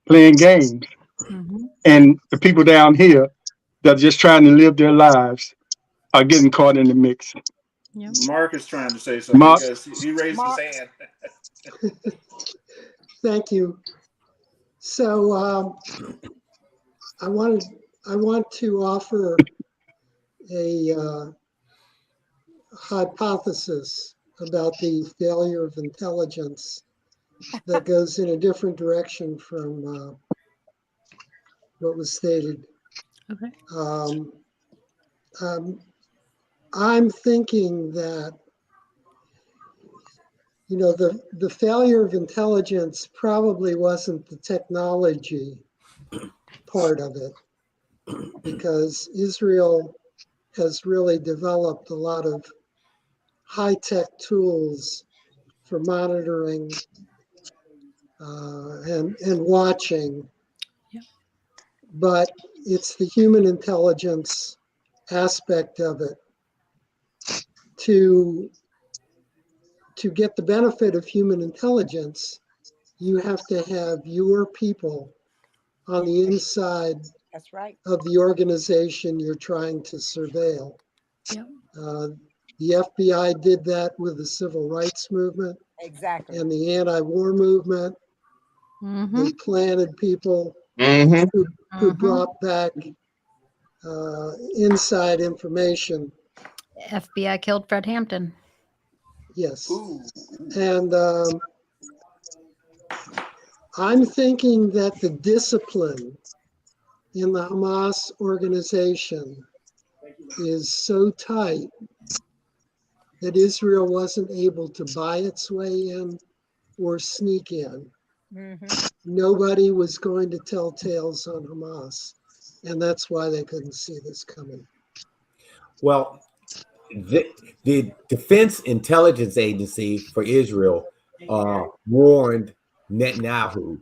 [SPEAKER 1] playing games. And the people down here that are just trying to live their lives are getting caught in the mix.
[SPEAKER 2] Yeah.
[SPEAKER 5] Mark is trying to say something because he raised his hand.
[SPEAKER 6] Thank you. So I want to offer a hypothesis about the failure of intelligence that goes in a different direction from what was stated.
[SPEAKER 2] Okay.
[SPEAKER 6] I'm thinking that, the failure of intelligence probably wasn't the technology part of it, because Israel has really developed a lot of high-tech tools for monitoring and watching.
[SPEAKER 2] Yeah.
[SPEAKER 6] But it's the human intelligence aspect of it. To get the benefit of human intelligence, you have to have your people on the inside
[SPEAKER 3] That's right.
[SPEAKER 6] of the organization you're trying to surveil.
[SPEAKER 2] Yep.
[SPEAKER 6] The FBI did that with the civil rights movement
[SPEAKER 3] Exactly.
[SPEAKER 6] and the anti-war movement.
[SPEAKER 2] Mm-hmm.
[SPEAKER 6] They planted people
[SPEAKER 7] Mm-hmm.
[SPEAKER 6] who brought back inside information.
[SPEAKER 2] FBI killed Fred Hampton.
[SPEAKER 6] Yes.
[SPEAKER 5] Ooh.
[SPEAKER 6] And I'm thinking that the discipline in the Hamas organization is so tight that Israel wasn't able to buy its way in or sneak in.
[SPEAKER 3] Mm-hmm.
[SPEAKER 6] Nobody was going to tell tales on Hamas. And that's why they couldn't see this coming.
[SPEAKER 4] Well, the Defense Intelligence Agency for Israel warned Netanyahu,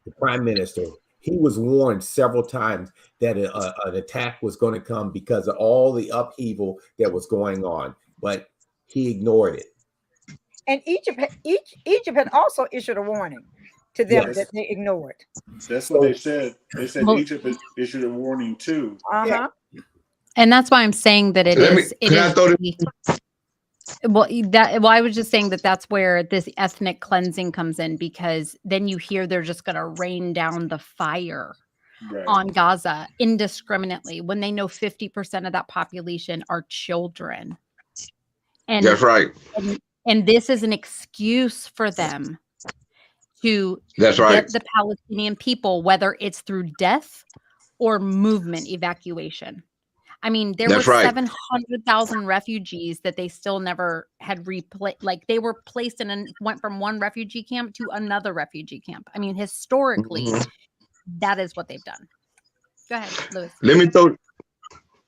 [SPEAKER 4] the prime minister. He was warned several times that an attack was going to come because of all the upheaval that was going on, but he ignored it.
[SPEAKER 3] And Egypt had also issued a warning to them
[SPEAKER 4] Yes.
[SPEAKER 3] that they ignored.
[SPEAKER 5] That's what they said. They said
[SPEAKER 2] Well-
[SPEAKER 5] Egypt has issued a warning too.
[SPEAKER 3] Uh-huh.
[SPEAKER 2] And that's why I'm saying that it
[SPEAKER 7] Let me-
[SPEAKER 2] is. It
[SPEAKER 7] can I
[SPEAKER 2] is.
[SPEAKER 7] throw
[SPEAKER 2] Well, I was just saying that that's where this ethnic cleansing comes in, because then you hear they're just going to rain down the fire
[SPEAKER 5] Right.
[SPEAKER 2] on Gaza indiscriminately when they know 50% of that population are children. And
[SPEAKER 7] That's right.
[SPEAKER 2] and this is an excuse for them to
[SPEAKER 7] That's right.
[SPEAKER 2] get the Palestinian people, whether it's through death or movement evacuation. I mean, there
[SPEAKER 7] That's
[SPEAKER 2] were
[SPEAKER 7] right.
[SPEAKER 2] 700,000 refugees that they still never had replaced. Like, they were placed went from one refugee camp to another refugee camp. I mean, historically,
[SPEAKER 7] Mhm.
[SPEAKER 2] that is what they've done. Go ahead, Louis.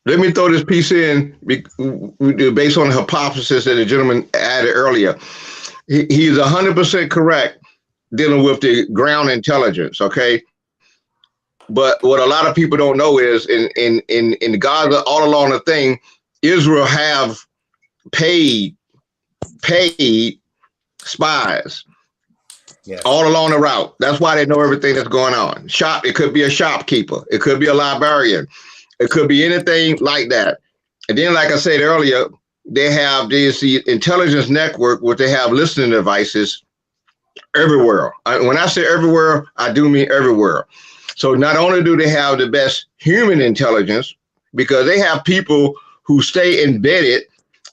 [SPEAKER 7] Let me throw this piece in based on the hypothesis that the gentleman added earlier. He's 100% correct dealing with the ground intelligence. Okay. But what a lot of people don't know is in Gaza, all along the thing, Israel have paid spies
[SPEAKER 4] Yes.
[SPEAKER 7] all along the route. That's why they know everything that's going on. It could be a shopkeeper. It could be a librarian. It could be anything like that. And then, like I said earlier, they have the intelligence network where they have listening devices everywhere. When I say everywhere, I do mean everywhere. So not only do they have the best human intelligence, because they have people who stay embedded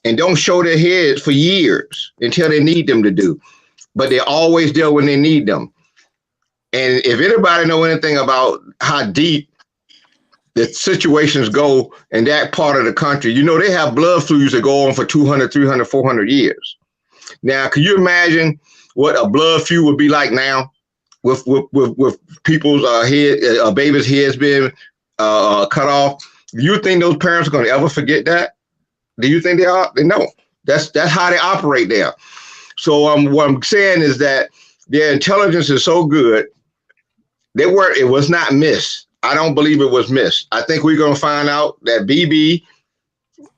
[SPEAKER 7] and don't show their heads for years until they need them to do, but they're always there when they need them. And if anybody know anything about how deep the situations go in that part of the country, you know, they have blood feuds that go on for 200, 300, 400 years. Now, can you imagine what a blood feud would be like now? With people's a baby's heads being cut off. Do you think those parents are going to ever forget that? Do you think they are? They know. That's how they operate there. So what I'm saying is that their intelligence is so good. It was not missed. I don't believe it was missed. I think we're going to find out that BB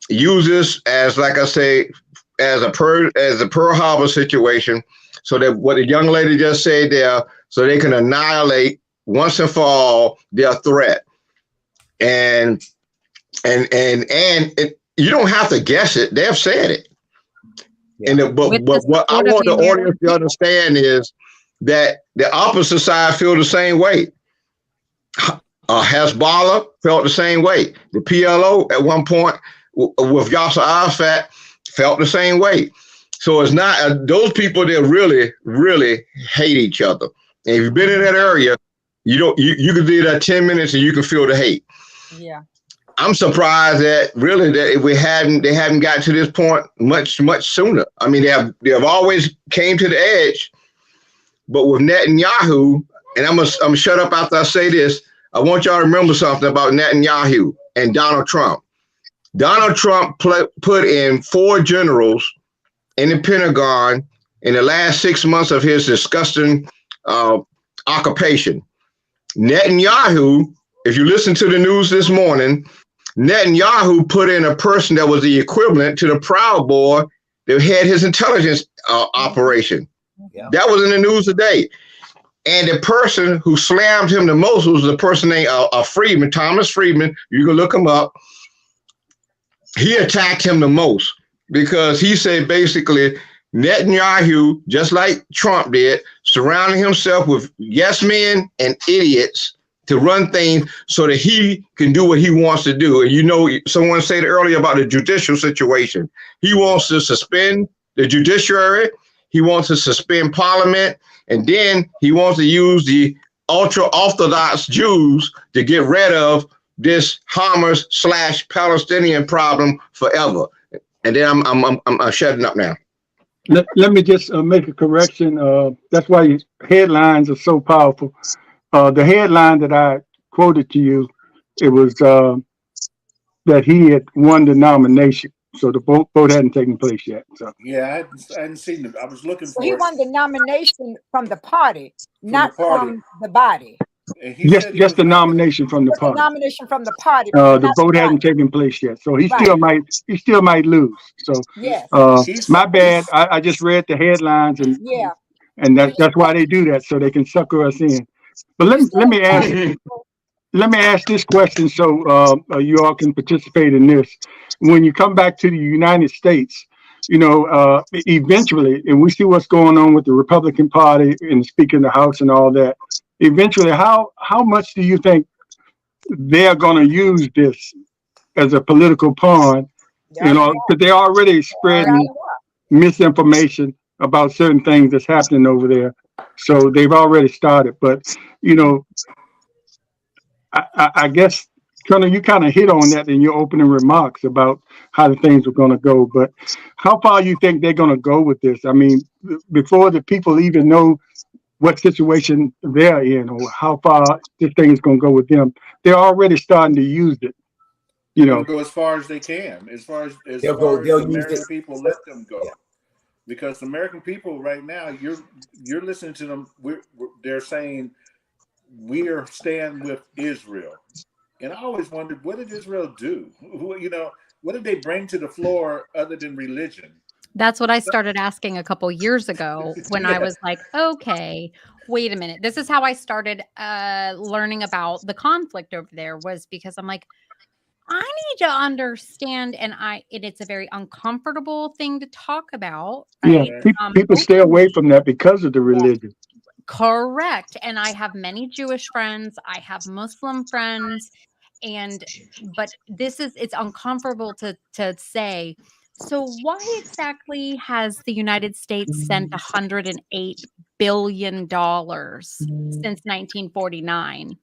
[SPEAKER 7] uses, as like I say, as a Pearl Harbor situation, so that what the young lady just said there, so they can annihilate once and for all their threat. And you don't have to guess it; they've said it.
[SPEAKER 4] Yeah.
[SPEAKER 7] But what I want the audience to understand is that the opposite side feel the same way. Hezbollah felt the same way. The PLO at one point with Yasser Arafat felt the same way. So it's not those people that really, really hate each other. And if you've been in that area, you can do that 10 minutes and you can feel the hate.
[SPEAKER 3] Yeah.
[SPEAKER 7] I'm surprised that really that they haven't gotten to this point much sooner. I mean, they have always came to the edge, but with Netanyahu, and I'm gonna shut up after I say this. I want y'all to remember something about Netanyahu and Donald Trump. Donald Trump put in 4 generals in the Pentagon in the last 6 months of his disgusting occupation. Netanyahu, if you listen to the news this morning, Netanyahu put in a person that was the equivalent to the Proud Boy that had his intelligence operation. Yeah. That was in the news today. And the person who slammed him the most was a person named Friedman, Thomas Friedman. You can look him up. He attacked him the most because he said basically Netanyahu, just like Trump did, surrounding himself with yes men and idiots to run things so that he can do what he wants to do. And you know, someone said earlier about the judicial situation. He wants to suspend the judiciary. He wants to suspend parliament. And then he wants to use the ultra-Orthodox Jews to get rid of this Hamas/Palestinian problem forever. And then I'm shutting up now.
[SPEAKER 1] Let me just make a correction. That's why headlines are so powerful. The headline that I quoted to you, it was that he had won the nomination. So the vote hadn't taken place yet. So
[SPEAKER 5] yeah, I hadn't seen it. I was looking for.
[SPEAKER 3] He won the nomination from the party, not from the body.
[SPEAKER 1] Just the nomination from the party.
[SPEAKER 3] The nomination from the party.
[SPEAKER 1] The vote hadn't taken place yet, so he still might lose. So
[SPEAKER 3] yes,
[SPEAKER 1] my bad. I just read the headlines and that's why they do that, so they can sucker us in. But let me ask this question so you all can participate in this. When you come back to the United States, you know, eventually, and we see what's going on with the Republican Party and Speaker of the House and all that. Eventually, how much do you think they're going to use this as a political pawn? You know, because they're already spreading misinformation about certain things that's happening over there. So they've already started. But, you know, I guess, Colonel, you kind of hit on that in your opening remarks about how the things are going to go. But how far you think they're going to go with this? I mean, before the people even know what situation they're in or how far this thing is going to go with them, they're already starting to use it. You know,
[SPEAKER 5] go as far as they can, as far as the American people let them go. Yeah. Because the American people right now, you're listening to them. They're saying we are staying with Israel, and I always wondered, what did Israel do? You know, what did they bring to the floor other than religion?
[SPEAKER 2] That's what I started asking a couple years ago when I was like, okay, wait a minute. This is how I started learning about the conflict over there, was because I'm like, I need to understand, and it's a very uncomfortable thing to talk about. Right?
[SPEAKER 1] Yeah, people stay away from that because of the religion.
[SPEAKER 2] Correct. And I have many Jewish friends. I have Muslim friends. But it's uncomfortable to say. So why exactly has the United States sent $108 billion since 1949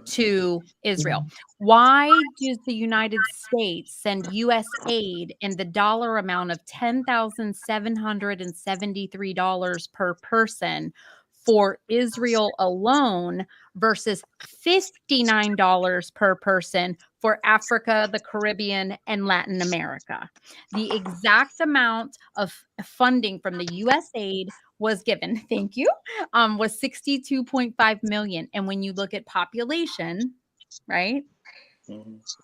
[SPEAKER 2] to Israel? Why does the United States send U.S. aid in the dollar amount of $10,773 per person for Israel alone versus $59 per person for Africa, the Caribbean, and Latin America? The exact amount of funding from the U.S. aid was given, thank you, was 62.5 million. And when you look at population, right,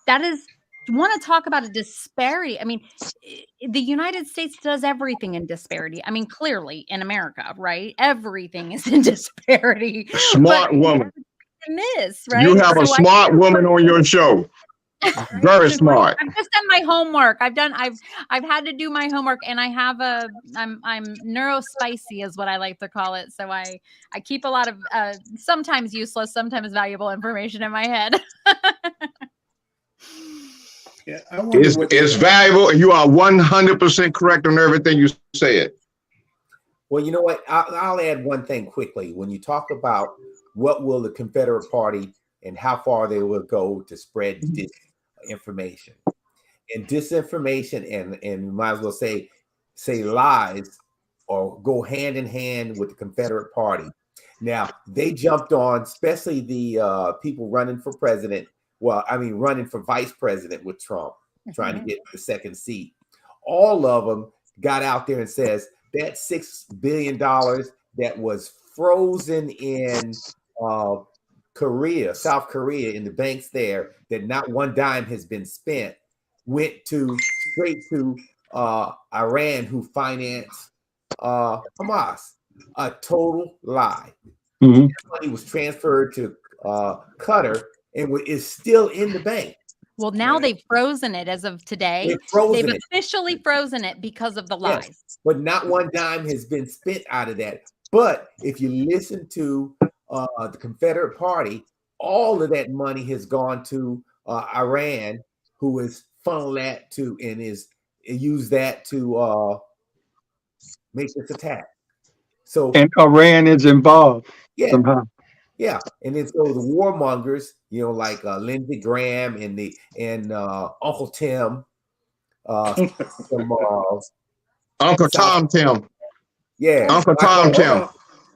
[SPEAKER 2] that is, you want to talk about a disparity. I mean, the United States does everything in disparity. I mean, clearly in America, right? Everything is in disparity.
[SPEAKER 7] Smart woman.
[SPEAKER 2] Is, right?
[SPEAKER 7] You have a smart woman on your show. Very smart.
[SPEAKER 2] I've just done my homework. I've had to do my homework, and I have I'm neurospicy is what I like to call it. So I keep a lot of sometimes useless, sometimes valuable information in my head.
[SPEAKER 5] Yeah,
[SPEAKER 7] it's valuable, and you are 100% correct on everything you said.
[SPEAKER 4] Well, you know what? I'll add one thing quickly. When you talk about what will the Confederate Party and how far they will go to spread disinformation, and disinformation, and might as well say lies, or go hand in hand with the Confederate Party. Now they jumped on, especially the people running for president. Well, I mean, running for vice president with Trump, trying to get the second seat. All of them got out there and says that $6 billion that was frozen in Korea, South Korea, in the banks there, that not one dime has been spent, went straight to Iran, who financed Hamas. A total lie.
[SPEAKER 1] Mhm.
[SPEAKER 4] Money was transferred to Qatar and is still in the bank.
[SPEAKER 2] Well, now they've frozen it as of today.
[SPEAKER 4] They've
[SPEAKER 2] officially frozen it because of the lies.
[SPEAKER 4] Yes, but not one dime has been spent out of that. But if you listen to the Confederate Party, all of that money has gone to Iran, who is funneled that to and use that to make this attack. So
[SPEAKER 1] And Iran is involved somehow.
[SPEAKER 4] Yeah, and then so the warmongers, like Lindsey Graham and Uncle Tim, from,
[SPEAKER 7] Uncle Tom Tim.
[SPEAKER 4] Yeah,
[SPEAKER 7] Uncle Tom Tim.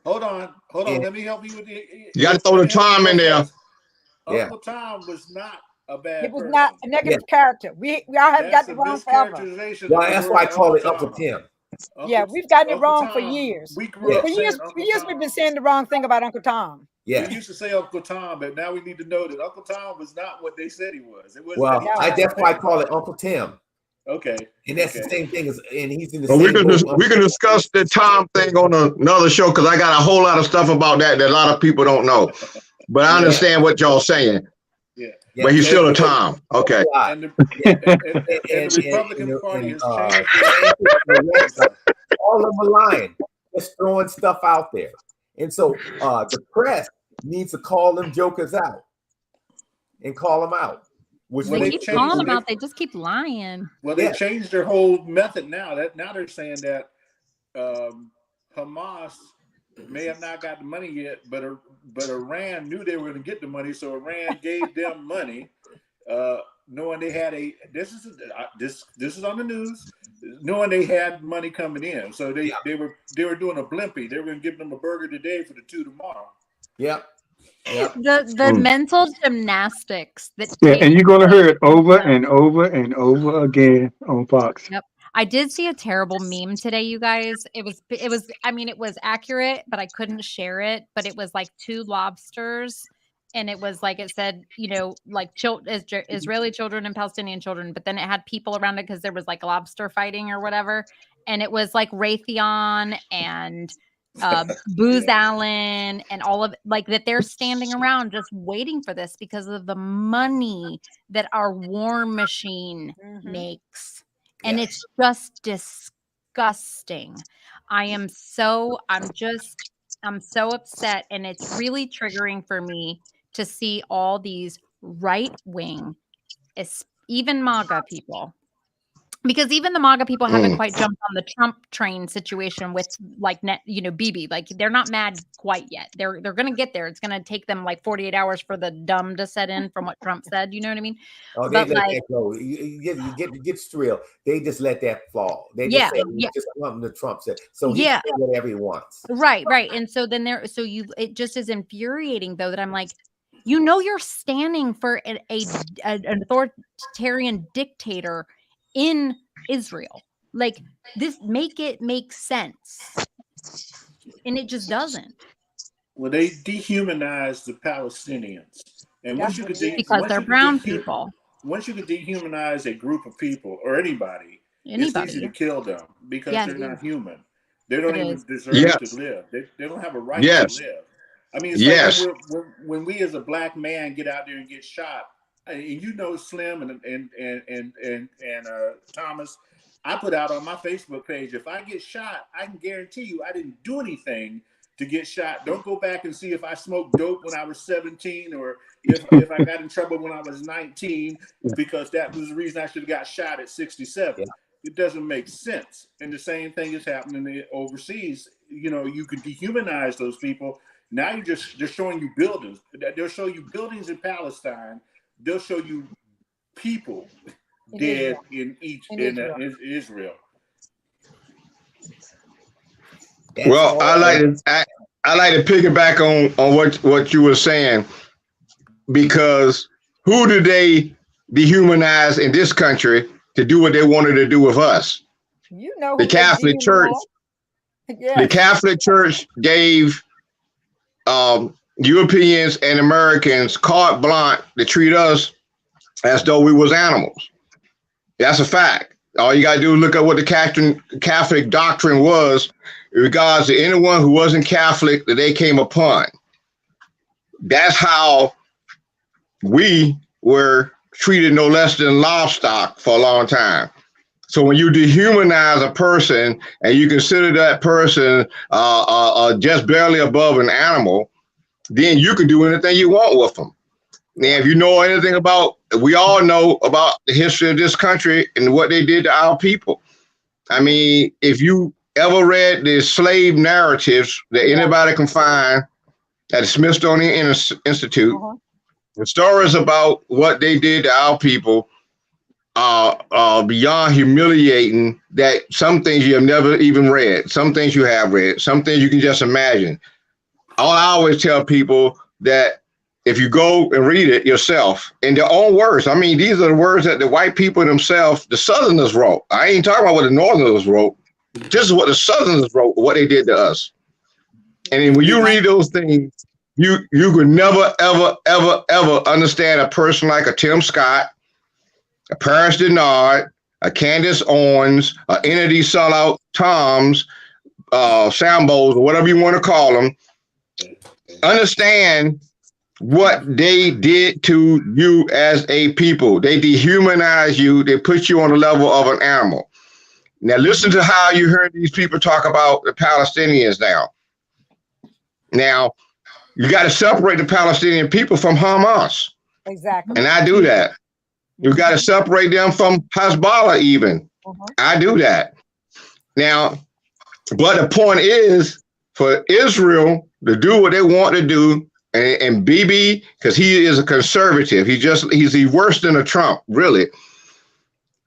[SPEAKER 5] Hold on.
[SPEAKER 4] Yeah.
[SPEAKER 5] Let me help you with the.
[SPEAKER 7] You got to throw the Tom in there.
[SPEAKER 5] Uncle Tom was not a bad.
[SPEAKER 3] It was
[SPEAKER 5] person.
[SPEAKER 3] not a negative character. We all have got it wrong forever.
[SPEAKER 4] Well, that's why I call it Uncle Tim.
[SPEAKER 3] We've gotten it wrong for years.
[SPEAKER 5] We grew up
[SPEAKER 3] For years we've been saying the wrong thing about Uncle Tom.
[SPEAKER 4] Yeah.
[SPEAKER 5] We used to say Uncle Tom, but now we need to know that Uncle Tom was not what they said he was. It was.
[SPEAKER 4] Well, that's why I call it Uncle Tim.
[SPEAKER 5] Okay.
[SPEAKER 4] And that's the same thing and he's in the
[SPEAKER 7] Well,
[SPEAKER 4] same
[SPEAKER 7] we can discuss the Tom thing on another show, because I got a whole lot of stuff about that a lot of people don't know. But I understand what y'all saying.
[SPEAKER 5] Yeah.
[SPEAKER 7] But he's still a Tom. Okay.
[SPEAKER 5] And the Republican Party has changed.
[SPEAKER 4] All of them are lying, just throwing stuff out there. And so the press needs to call them jokers out and call them out.
[SPEAKER 2] They keep calling them out. They just keep lying.
[SPEAKER 5] Well, they changed their whole method now. Now they're saying that Hamas may have not got the money yet, but Iran knew they were going to get the money, so Iran gave them money, knowing they had this is on the news, knowing they had money coming in. So they were doing a blimpie. They were going to give them a burger today for the two tomorrow.
[SPEAKER 4] Yep.
[SPEAKER 2] The mental gymnastics that
[SPEAKER 1] and you're going to hear it over and over and over again on Fox.
[SPEAKER 2] Yep. I did see a terrible meme today, you guys. It was accurate, but I couldn't share it. But it was like two lobsters, and it was like, it said, like Israeli children and Palestinian children, but then it had people around it because there was like lobster fighting or whatever. And it was like Raytheon and Booz Allen and all of like that. They're standing around just waiting for this because of the money that our war machine makes. And it's just disgusting. I'm so upset. And it's really triggering for me to see all these right wing, even MAGA people. Because even the MAGA people haven't quite jumped on the Trump train situation with Bibi. Like they're not mad quite yet. They're going to get there. It's going to take them like 48 hours for the dumb to set in from what Trump said. You know what I mean?
[SPEAKER 4] Oh, they let that go. You get real. They just let that fall. They just say just something that Trump said. So he can say whatever he wants.
[SPEAKER 2] Right. And so then it just is infuriating though that I'm like, you're standing for an authoritarian dictator in Israel. Like this, make it make sense. And it just doesn't.
[SPEAKER 5] Well, they dehumanized the Palestinians. And
[SPEAKER 2] because they're brown people.
[SPEAKER 5] Once you can dehumanize a group of people or anybody, it's easy to kill them because they're not human. They don't even deserve to live. They don't have a right to live. I mean, it's like when we as a black man get out there and get shot, and Slim and Thomas, I put out on my Facebook page, if I get shot, I can guarantee you I didn't do anything to get shot. Don't go back and see if I smoked dope when I was 17 or if I got in trouble when I was 19, because that was the reason I should have got shot at 67. It doesn't make sense. And the same thing is happening overseas. You could dehumanize those people. Now they're showing you buildings. They'll show you buildings in Palestine. They'll show you people dead in Israel.
[SPEAKER 7] Well, I I like to piggyback on what you were saying, because who do they dehumanize in this country to do what they wanted to do with us?
[SPEAKER 3] You know
[SPEAKER 7] The
[SPEAKER 3] who they
[SPEAKER 7] Catholic Church.
[SPEAKER 3] Yes.
[SPEAKER 7] The Catholic Church gave Europeans and Americans carte blanche to treat us as though we was animals. That's a fact. All you gotta do is look at what the Catholic doctrine was in regards to anyone who wasn't Catholic that they came upon. That's how we were treated, no less than livestock for a long time. So when you dehumanize a person and you consider that person just barely above an animal, then you can do anything you want with them. Now, if you know anything about, we all know about the history of this country and what they did to our people. I mean, if you ever read the slave narratives that anybody can find at the Smithsonian Institute, the stories about what they did to our people are beyond humiliating, that some things you have never even read, some things you have read, some things you can just imagine. I always tell people that if you go and read it yourself in their own words, I mean, these are the words that the white people themselves, the Southerners wrote. I ain't talking about what the Northerners wrote. This is what the Southerners wrote, what they did to us. And then when you read those things, you could never, ever, ever, ever understand a person like a Tim Scott, a Paris Denard, a Candace Owens, any of these sellout Toms, Sambos, or whatever you want to call them. Understand what they did to you as a people. They dehumanize you. They put you on the level of an animal. Now listen to how you heard these people talk about the Palestinians now. Now, you got to separate the Palestinian people from Hamas.
[SPEAKER 3] Exactly.
[SPEAKER 7] And I do that. You got to separate them from Hezbollah even. I do that. Now, but the point is for Israel to do what they want to do, and Bibi, because he is a conservative, he's worse than a Trump, really,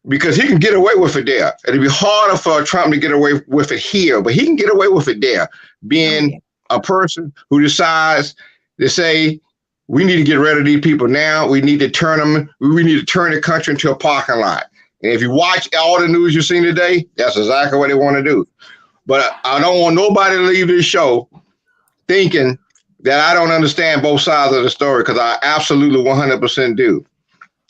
[SPEAKER 7] because he can get away with it there. It'd be harder for Trump to get away with it here, but he can get away with it there, being a person who decides to say, we need to get rid of these people now. We need to turn the country into a parking lot. And if you watch all the news you've seen today, that's exactly what they want to do. But I don't want nobody to leave this show thinking that I don't understand both sides of the story, because I absolutely 100% do.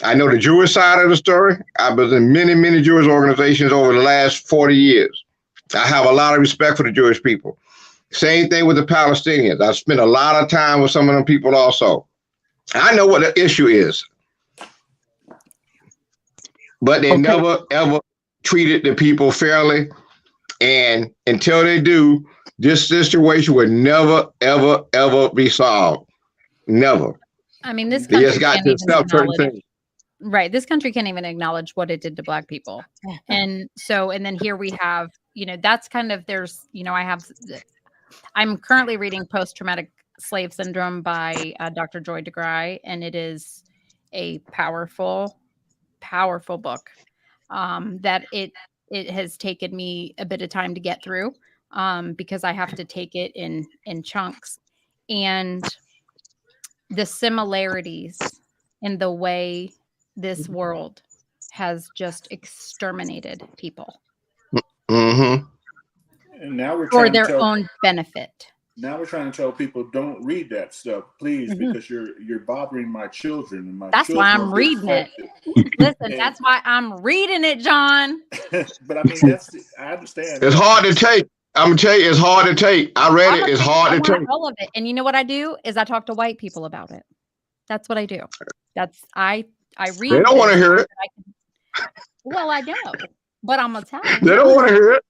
[SPEAKER 7] I know the Jewish side of the story. I've been in many, many Jewish organizations over the last 40 years. I have a lot of respect for the Jewish people. Same thing with the Palestinians. I've spent a lot of time with some of them people also. I know what the issue is. But they never, ever treated the people fairly. And until they do, this situation will never, ever, ever be solved. Never.
[SPEAKER 2] I mean, this
[SPEAKER 7] They
[SPEAKER 2] country
[SPEAKER 7] just got
[SPEAKER 2] can't
[SPEAKER 7] to
[SPEAKER 2] even
[SPEAKER 7] accept certain
[SPEAKER 2] acknowledge,
[SPEAKER 7] things.
[SPEAKER 2] right? This country can't even acknowledge what it did to Black people. And so, and then here we have, that's kind of, I'm currently reading Post-Traumatic Slave Syndrome by Dr. Joy DeGruy, and it is a powerful, powerful book that it has taken me a bit of time to get through because I have to take it in chunks. And the similarities in the way this world has just exterminated people
[SPEAKER 7] Mm-hmm.
[SPEAKER 5] And now we're
[SPEAKER 2] for
[SPEAKER 5] trying
[SPEAKER 2] their
[SPEAKER 5] to tell,
[SPEAKER 2] own benefit.
[SPEAKER 5] Now we're trying to tell people, don't read that stuff, please, because you're bothering my children. And my
[SPEAKER 2] That's
[SPEAKER 5] children
[SPEAKER 2] why I'm reading it. Listen, that's why I'm reading it, John.
[SPEAKER 5] But I mean, I understand.
[SPEAKER 7] It's hard to take. I'm gonna tell you, it's hard to take. I read it. It's hard to take.
[SPEAKER 2] All of it. And you know what I do is I talk to white people about it. That's what I do. I read.
[SPEAKER 7] They don't want to hear it.
[SPEAKER 2] Well, I know, but I'm gonna tell them.
[SPEAKER 7] They don't want to hear
[SPEAKER 2] it.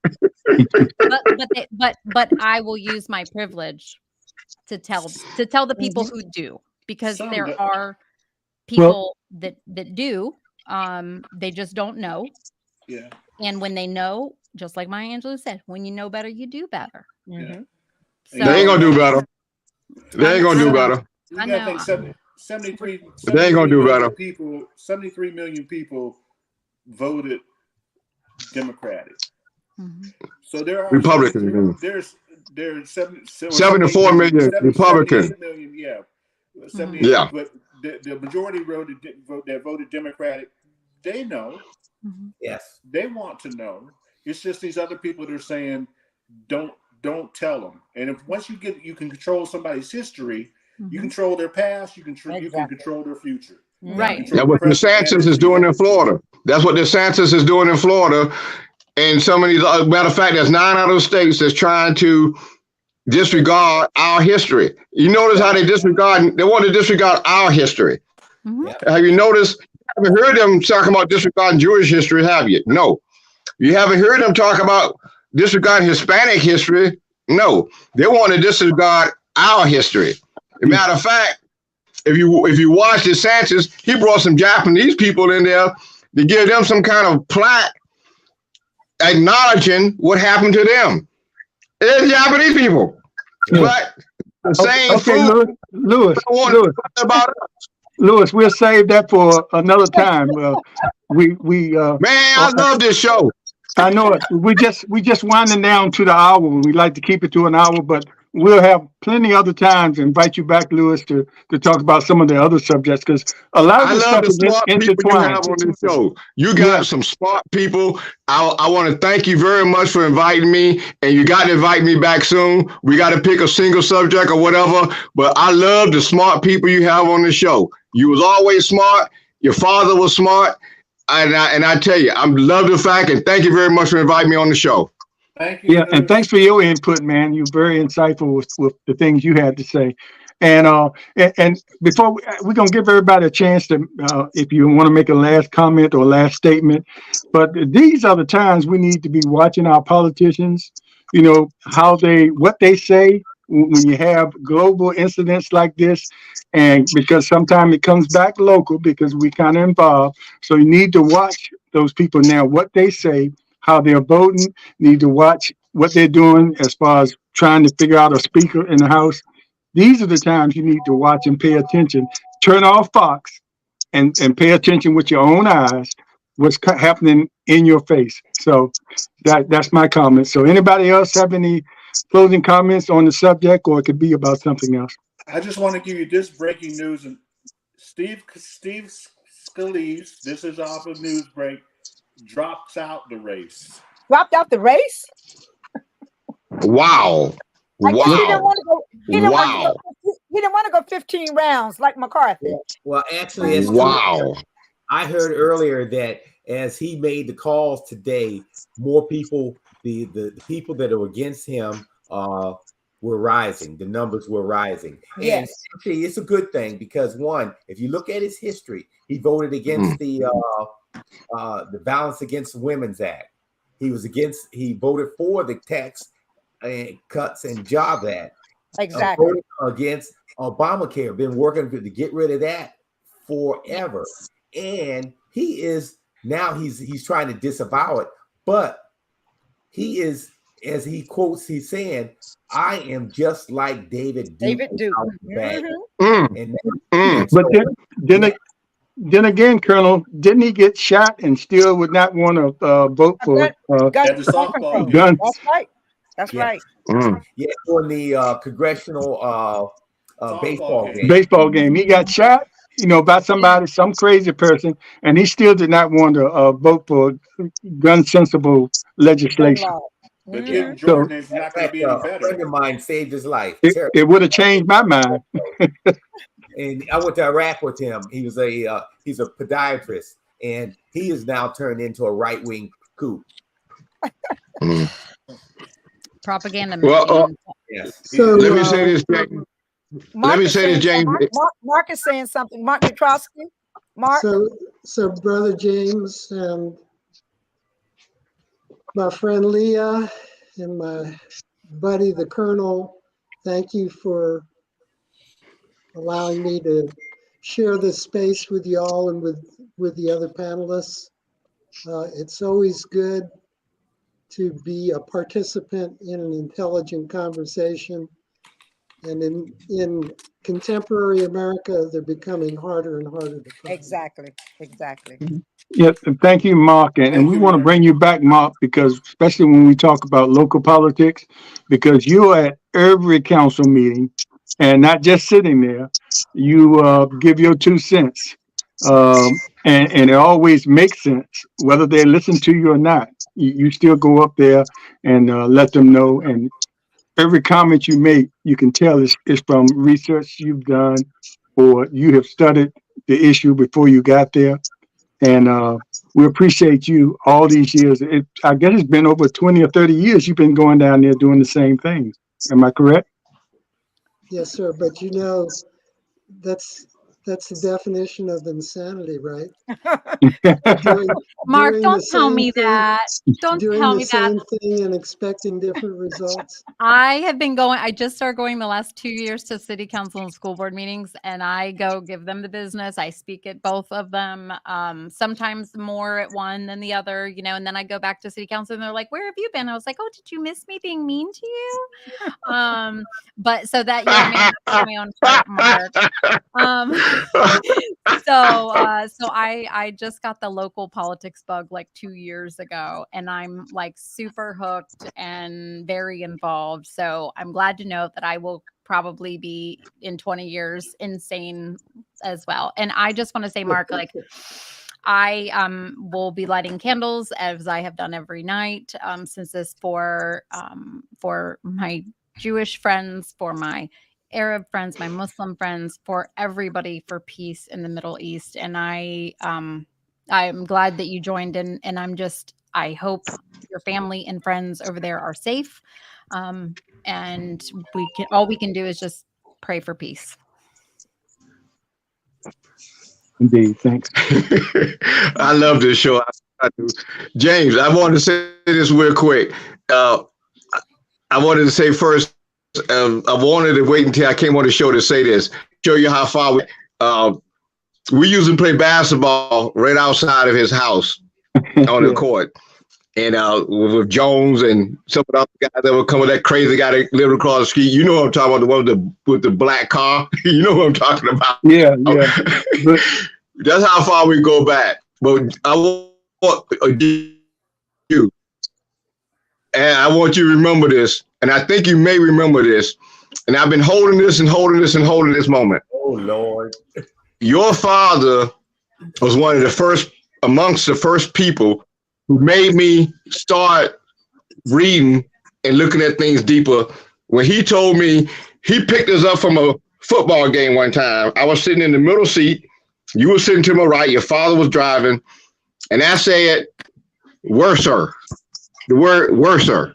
[SPEAKER 2] But I will use my privilege to tell the people who do, because there are people that do. They just don't know.
[SPEAKER 5] Yeah.
[SPEAKER 2] And when they know, just like Maya Angelou said, when you know better, you do better.
[SPEAKER 5] Yeah.
[SPEAKER 2] So,
[SPEAKER 7] they ain't gonna do better. They ain't gonna do better.
[SPEAKER 5] I know. 73
[SPEAKER 7] they ain't gonna do better.
[SPEAKER 5] 73 million people voted Democratic. So there are
[SPEAKER 7] Republican.
[SPEAKER 5] there are
[SPEAKER 7] 74 million Republicans.
[SPEAKER 5] 78 million, yeah. 78,
[SPEAKER 7] Yeah.
[SPEAKER 5] but the majority that voted Democratic, they know.
[SPEAKER 4] Yes.
[SPEAKER 5] They want to know. It's just these other people that are saying, don't tell them. And if once you can control somebody's history, you control their past, you can control their future.
[SPEAKER 2] Right.
[SPEAKER 7] That's what DeSantis is doing in Florida. That's what DeSantis is doing in Florida. And some of these, matter of fact, there's 9 other states that's trying to disregard our history. You notice how they want to disregard our history. Have you noticed? You haven't heard them talk about disregarding Jewish history, have you? No. You haven't heard them talk about disregarding Hispanic history? No. They want to disregard our history. As a matter of fact, if you watch DeSantis, he brought some Japanese people in there to give them some kind of plaque acknowledging what happened to them. They're Japanese people. But the same food
[SPEAKER 1] Lewis,
[SPEAKER 7] about us.
[SPEAKER 1] Lewis, we'll save that for another time. Man,
[SPEAKER 7] I love this show.
[SPEAKER 1] I know it. We just winding down to the hour. We like to keep it to an hour, but we'll have plenty other times to invite you back, Lewis, to talk about some of the other subjects, because a lot of
[SPEAKER 7] I
[SPEAKER 1] this
[SPEAKER 7] love
[SPEAKER 1] stuff
[SPEAKER 7] the
[SPEAKER 1] is
[SPEAKER 7] smart people you
[SPEAKER 1] intertwined.
[SPEAKER 7] have on this show. You got some smart people. I want to thank you very much for inviting me, and you got to invite me back soon. We got to pick a single subject or whatever, but I love the smart people you have on the show. You was always smart. Your father was smart. And I tell you, I love the fact, and thank you very much for inviting me on the show.
[SPEAKER 5] Thank you.
[SPEAKER 1] Yeah, and thanks for your input, man. You're very insightful with the things you had to say. And before we're gonna give everybody a chance to, if you want to make a last comment or last statement, but these are the times we need to be watching our politicians. You know what they say when you have global incidents like this, and because sometimes it comes back local because we kind of involved. So you need to watch those people now, what they say, how they're voting. Need to watch what they're doing as far as trying to figure out a speaker in the House. These are the times you need to watch and pay attention. Turn off Fox and pay attention with your own eyes what's happening in your face. So that's my comment. So anybody else have any closing comments on the subject, or it could be about something else?
[SPEAKER 5] I just want to give you this breaking news. And Steve Scalise, this is off of news break, drops out the race.
[SPEAKER 3] Dropped out the race?
[SPEAKER 7] Wow.
[SPEAKER 3] I guess he didn't want to go. He didn't want to go 15 rounds like McCarthy.
[SPEAKER 4] Well, actually, it's
[SPEAKER 7] wow.
[SPEAKER 4] true. I heard earlier that as he made the calls today, more people, the people that are against him were rising. The numbers were rising.
[SPEAKER 3] Yes.
[SPEAKER 4] And actually, it's a good thing because, one, if you look at his history, he voted against the Violence Against Women's Act. He voted for the tax cuts and job act.
[SPEAKER 3] Exactly.
[SPEAKER 4] Voted against Obamacare. Been working to get rid of that forever. And he is now he's trying to disavow it, but he is, as he quotes, he's saying, "I am just like David Duke."
[SPEAKER 1] But then again, Colonel, didn't he get shot and still would not want to vote for
[SPEAKER 5] At the softball game.
[SPEAKER 1] guns?
[SPEAKER 3] That's right.
[SPEAKER 4] Yeah, on the congressional
[SPEAKER 1] baseball game. He got shot, by somebody, some crazy person, and he still did not want to vote for gun sensible legislation.
[SPEAKER 5] But getting Jordan is not going to be any better.
[SPEAKER 4] A friend of mine saved his life.
[SPEAKER 1] It would have changed my mind.
[SPEAKER 4] And I went to Iraq with him. He was he's a podiatrist, and he is now turned into a right-wing coup.
[SPEAKER 2] Propaganda.
[SPEAKER 7] Well,
[SPEAKER 4] yes.
[SPEAKER 6] So
[SPEAKER 7] let me say this, James. Let me say this, James.
[SPEAKER 3] Mark is saying something. Mark Petrosky. Mark.
[SPEAKER 6] So Brother James and my friend Leah and my buddy, the Colonel, thank you for allowing me to share this space with y'all and with the other panelists. It's always good to be a participant in an intelligent conversation. And in contemporary America, they're becoming harder and harder to find.
[SPEAKER 3] Exactly. Exactly.
[SPEAKER 1] Yeah, and thank you, Mark. And
[SPEAKER 5] Thank
[SPEAKER 1] we
[SPEAKER 5] you,
[SPEAKER 1] want to
[SPEAKER 5] Mark.
[SPEAKER 1] bring you back, Mark, because especially when we talk about local politics, because you're at every council meeting and not just sitting there, you give your 2 cents. And it always makes sense, whether they listen to you or not. You still go up there and let them know. And every comment you make, you can tell it's from research you've done or you have studied the issue before you got there. And we appreciate you all these years. I guess it's been over 20 or 30 years you've been going down there doing the same thing. Am I correct?
[SPEAKER 6] Yes, sir. But that's the definition of insanity, right? Doing
[SPEAKER 2] Mark,
[SPEAKER 6] doing the
[SPEAKER 2] don't tell
[SPEAKER 6] same
[SPEAKER 2] me
[SPEAKER 6] thing,
[SPEAKER 2] that. Don't
[SPEAKER 6] doing
[SPEAKER 2] tell
[SPEAKER 6] the
[SPEAKER 2] me that.
[SPEAKER 6] same thing and expecting different results.
[SPEAKER 2] I just started going the last 2 years to city council and school board meetings, and I go give them the business. I speak at both of them, sometimes more at one than the other, and then I go back to city council and they're like, "Where have you been?" I was like, "Oh, did you miss me being mean to you?" But so that you may have to my own part, Mark. Um, so I just got the local politics bug like 2 years ago, and I'm like super hooked and very involved. So I'm glad to know that I will probably be in 20 years insane as well. And I just want to say, Mark, like I will be lighting candles as I have done every night since this for my Jewish friends, for my Arab friends, my Muslim friends, for everybody for peace in the Middle East. And I'm glad that you joined in, and I hope your family and friends over there are safe. And all we can do is just pray for peace.
[SPEAKER 1] Indeed. Thanks.
[SPEAKER 7] I love this show. I do. James, I wanted to say this real quick. Uh, I wanted to say first, I wanted to wait until I came on the show to say this, show you how far we used to play basketball right outside of his house on the
[SPEAKER 1] Yeah.
[SPEAKER 7] court. And with Jones and some of the other guys that would come with that crazy guy that lived across the street. You know what I'm talking about, the one with the black car. You know what I'm talking about.
[SPEAKER 1] Yeah. But
[SPEAKER 7] That's how far we go back. But I want you, and I want you to remember this, and I think you may remember this, and I've been holding this and holding this and holding this moment.
[SPEAKER 4] Oh Lord.
[SPEAKER 7] Your father was one of the first, amongst the first people who made me start reading and looking at things deeper. When he told me, he picked us up from a football game one time. I was sitting in the middle seat. You were sitting to my right. Your father was driving. And I said, worser. The word worser.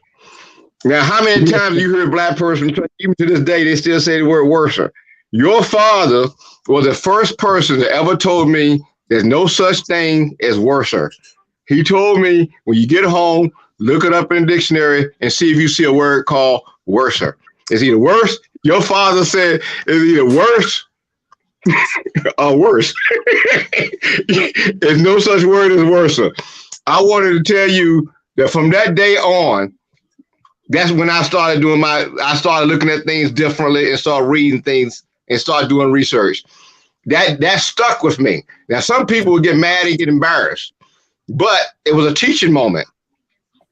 [SPEAKER 7] Now, how many times you hear a black person, even to this day, they still say the word worser? Your father was the first person that ever told me there's no such thing as worser. He told me, when you get home, look it up in the dictionary and see if you see a word called worser. It's either worse. Your father said it's either worse or worse. There's no such word as worser. I wanted to tell you that from that day on, that's when I started I started looking at things differently and started reading things and started doing research. That stuck with me. Now, some people would get mad and get embarrassed, but it was a teaching moment.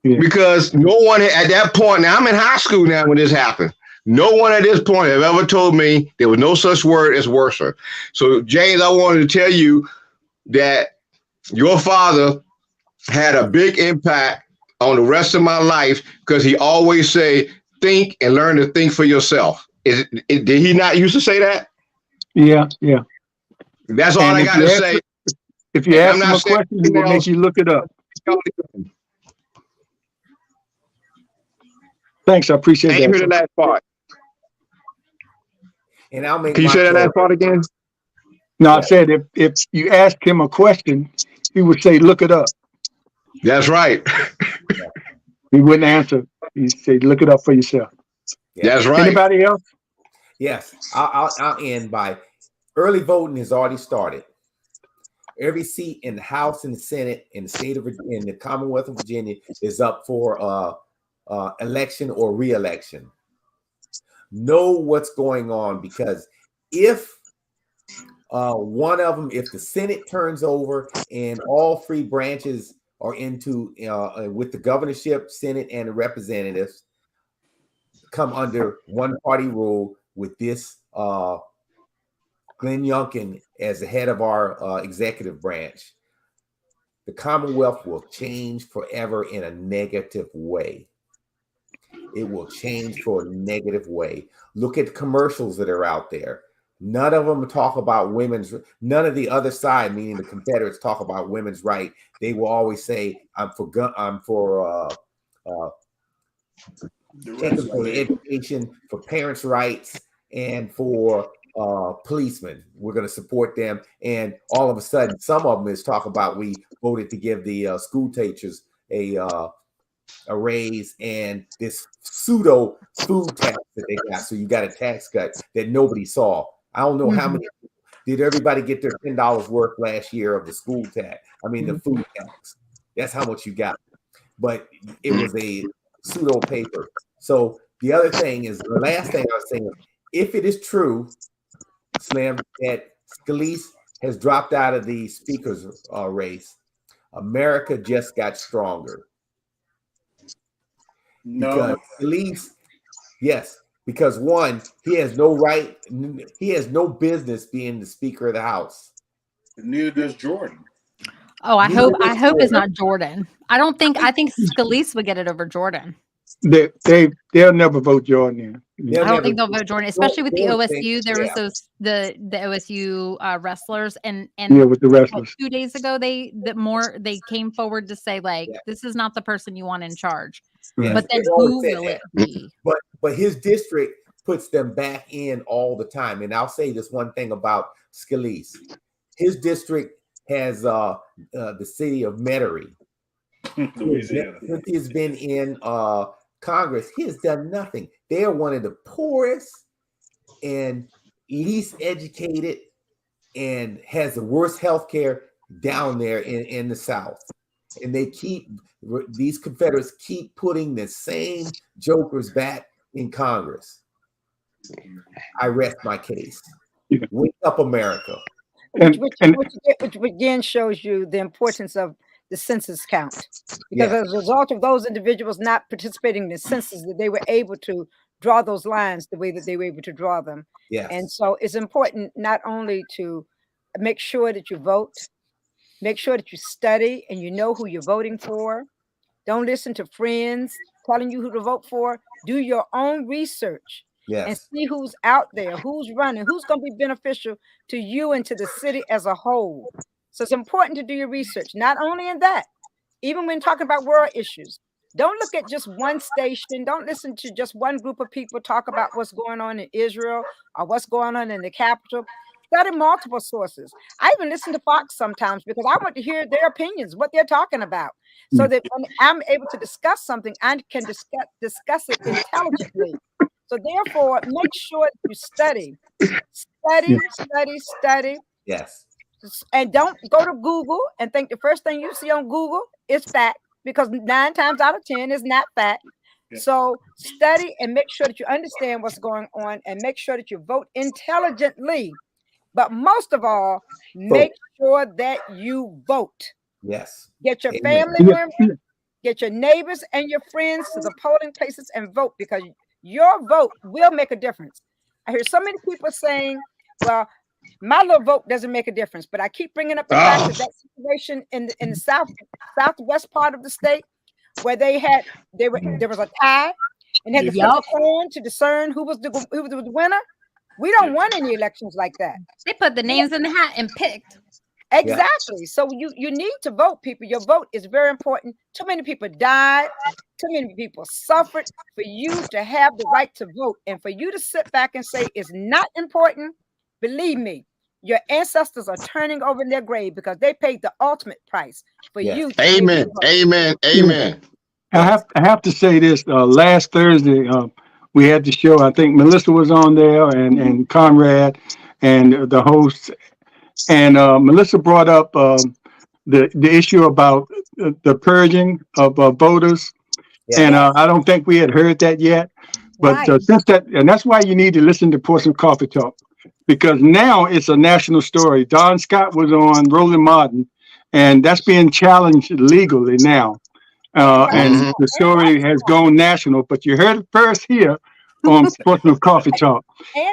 [SPEAKER 7] Yeah. Because no one at that point, now I'm in high school now when this happened. No one at this point have ever told me there was no such word as worser. So, James, I wanted to tell you that your father had a big impact on the rest of my life because he always say, think and learn to think for yourself. Did he not used to say that?
[SPEAKER 1] Yeah.
[SPEAKER 7] That's all I got to say.
[SPEAKER 1] If you ask him a question, he will make you look it up. Thanks, I appreciate that.
[SPEAKER 7] I hear the last part.
[SPEAKER 4] And I'll make.
[SPEAKER 7] Can you say that last part again?
[SPEAKER 1] No, I said if you ask him a question, he would say, "Look it up."
[SPEAKER 7] That's right.
[SPEAKER 1] He wouldn't answer. He'd say, "Look it up for yourself."
[SPEAKER 7] Yeah. That's right.
[SPEAKER 1] Anybody else?
[SPEAKER 4] Yes, I'll end by early voting has already started. Every seat in the House and the Senate in the state of Virginia, in the Commonwealth of Virginia, is up for election or re-election. know what's going on, because if one of them, if the Senate turns over and all three branches are into with the governorship, Senate, and the representatives come under one party rule with this Glenn Youngkin as the head of our executive branch, the Commonwealth will change forever in a negative way. It will change for a negative way. Look at commercials that are out there. None of them talk about women's. None of the other side, meaning the Confederates, talk about women's right. They will always say, "I'm for education, for parents' rights, and for policemen. We're going to support them." And all of a sudden, some of them is talk about we voted to give the school teachers a raise and this pseudo food tax that they got. So you got a tax cut that nobody saw. I don't know how many. Did everybody get their $10 worth last year of the school tax? I mean, the food tax. That's how much you got. But it was a pseudo paper. So the other thing is, the last thing I was saying, if it is true, Slim, that Scalise has dropped out of the speaker's race, America just got stronger.
[SPEAKER 5] No.
[SPEAKER 4] Because Scalise, yes, because one, he has no right, he has no business being the Speaker of the House.
[SPEAKER 5] Neither does Jordan.
[SPEAKER 2] Oh, I hope it's not Jordan. I think Scalise would get it over Jordan.
[SPEAKER 1] They'll never vote Jordan in.
[SPEAKER 2] I don't think they'll vote Jordan, especially with the OSU. There was those the OSU wrestlers, and
[SPEAKER 1] with the wrestlers.
[SPEAKER 2] 2 days ago they came forward to say this is not the person you want in charge.
[SPEAKER 1] Right.
[SPEAKER 2] But then who will it be?
[SPEAKER 4] But his district puts them back in all the time. And I'll say this one thing about Scalise. His district has the city of Metairie.
[SPEAKER 5] Louisiana.
[SPEAKER 4] Since he's been in Congress, he has done nothing. They are one of the poorest and least educated and has the worst health care down there in the South. And these Confederates keep putting the same jokers back in Congress. I rest my case. Wake up, America.
[SPEAKER 3] Which again shows you the importance of the census count. Because as a result of those individuals not participating in the census, that they were able to draw those lines the way that they were able to draw them.
[SPEAKER 4] Yes.
[SPEAKER 3] And so it's important not only to make sure that you vote, make sure that you study and you know who you're voting for. Don't listen to friends telling you who to vote for. Do your own research and see who's out there, who's running, who's going to be beneficial to you and to the city as a whole. So it's important to do your research, not only in that, even when talking about world issues. Don't look at just one station. Don't listen to just one group of people talk about what's going on in Israel or what's going on in the Capitol. Study multiple sources. I even listen to Fox sometimes because I want to hear their opinions, what they're talking about, so that when I'm able to discuss something, I can discuss it intelligently. So therefore, make sure that you study.
[SPEAKER 4] Yes.
[SPEAKER 3] And don't go to Google and think the first thing you see on Google is fact, because 9 times out of 10 is not fact. Yeah. So study and make sure that you understand what's going on and make sure that you vote intelligently. But most of all, make sure that you vote.
[SPEAKER 4] Yes.
[SPEAKER 3] Get your family members, get your neighbors and your friends to the polling places and vote, because your vote will make a difference. I hear so many people saying, well, my little vote doesn't make a difference, but I keep bringing up the fact that situation in the southwest part of the state where there was a tie and had to flip a coin to discern who was the winner. We don't want any elections like that.
[SPEAKER 2] They put the names in the hat and picked.
[SPEAKER 3] Exactly. Yeah. So you need to vote, people. Your vote is very important. Too many people died. Too many people suffered for you to have the right to vote. And for you to sit back and say it's not important, believe me, your ancestors are turning over in their grave because they paid the ultimate price for you.
[SPEAKER 7] Amen. Amen. Amen.
[SPEAKER 1] I have to say this. Last Thursday, we had the show. I think Melissa was on there and Conrad and the hosts. And Melissa brought up the issue about the purging of voters. Yeah. And I don't think we had heard that yet. But
[SPEAKER 3] Right.
[SPEAKER 1] since that, and that's why you need to listen to Portsmouth Coffee Talk, because now it's a national story. Don Scott was on Roland Martin, and that's being challenged legally now. And
[SPEAKER 3] Right.
[SPEAKER 1] the story has gone national, but you heard it first here on Portsmouth Coffee Talk.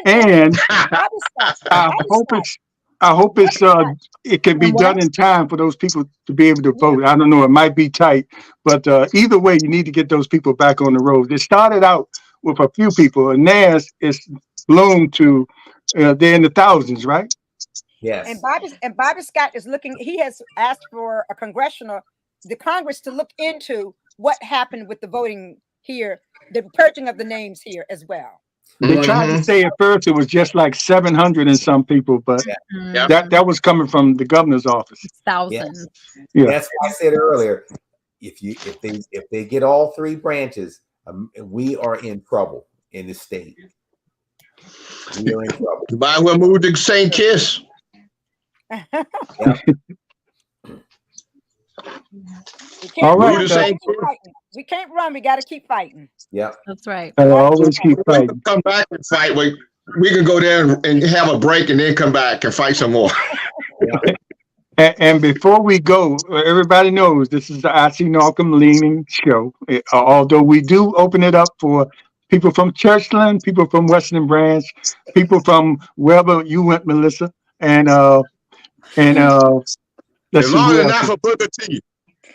[SPEAKER 1] And
[SPEAKER 3] Bobby Scott.
[SPEAKER 1] I
[SPEAKER 3] Bobby
[SPEAKER 1] hope
[SPEAKER 3] Scott.
[SPEAKER 1] it's it can be
[SPEAKER 3] And what?
[SPEAKER 1] done in time for those people to be able to
[SPEAKER 3] Yeah.
[SPEAKER 1] vote. I don't know, it might be tight, but either way, you need to get those people back on the road. It started out with a few people, and now it's bloomed to they're in the thousands, right?
[SPEAKER 4] Yes.
[SPEAKER 3] And Bobby Scott is looking. He has asked for the Congress to look into what happened with the voting here, the purging of the names here as well.
[SPEAKER 1] They tried to say at first it was just like 700 and some people, but
[SPEAKER 2] Mhm.
[SPEAKER 1] that was coming from the governor's office.
[SPEAKER 2] It's thousands.
[SPEAKER 1] Yeah.
[SPEAKER 4] That's what I said earlier. If they get all three branches, we are in trouble in this state. We are in trouble.
[SPEAKER 7] You might as well move to St. Kitts.
[SPEAKER 1] All right.
[SPEAKER 3] We can't run. We got to keep fighting.
[SPEAKER 4] Yep.
[SPEAKER 2] That's right.
[SPEAKER 1] Always keep fighting.
[SPEAKER 7] Come back and fight. We can go there and have a break and then come back and fight some more.
[SPEAKER 1] And before we go, everybody knows this is the I.C. Malcolm Leaning Show. Although we do open it up for people from Churchland, people from Western Branch, people from wherever you went, Melissa, and let's
[SPEAKER 7] As
[SPEAKER 1] see
[SPEAKER 7] long
[SPEAKER 1] who
[SPEAKER 7] as
[SPEAKER 1] else.
[SPEAKER 7] not for Booker T.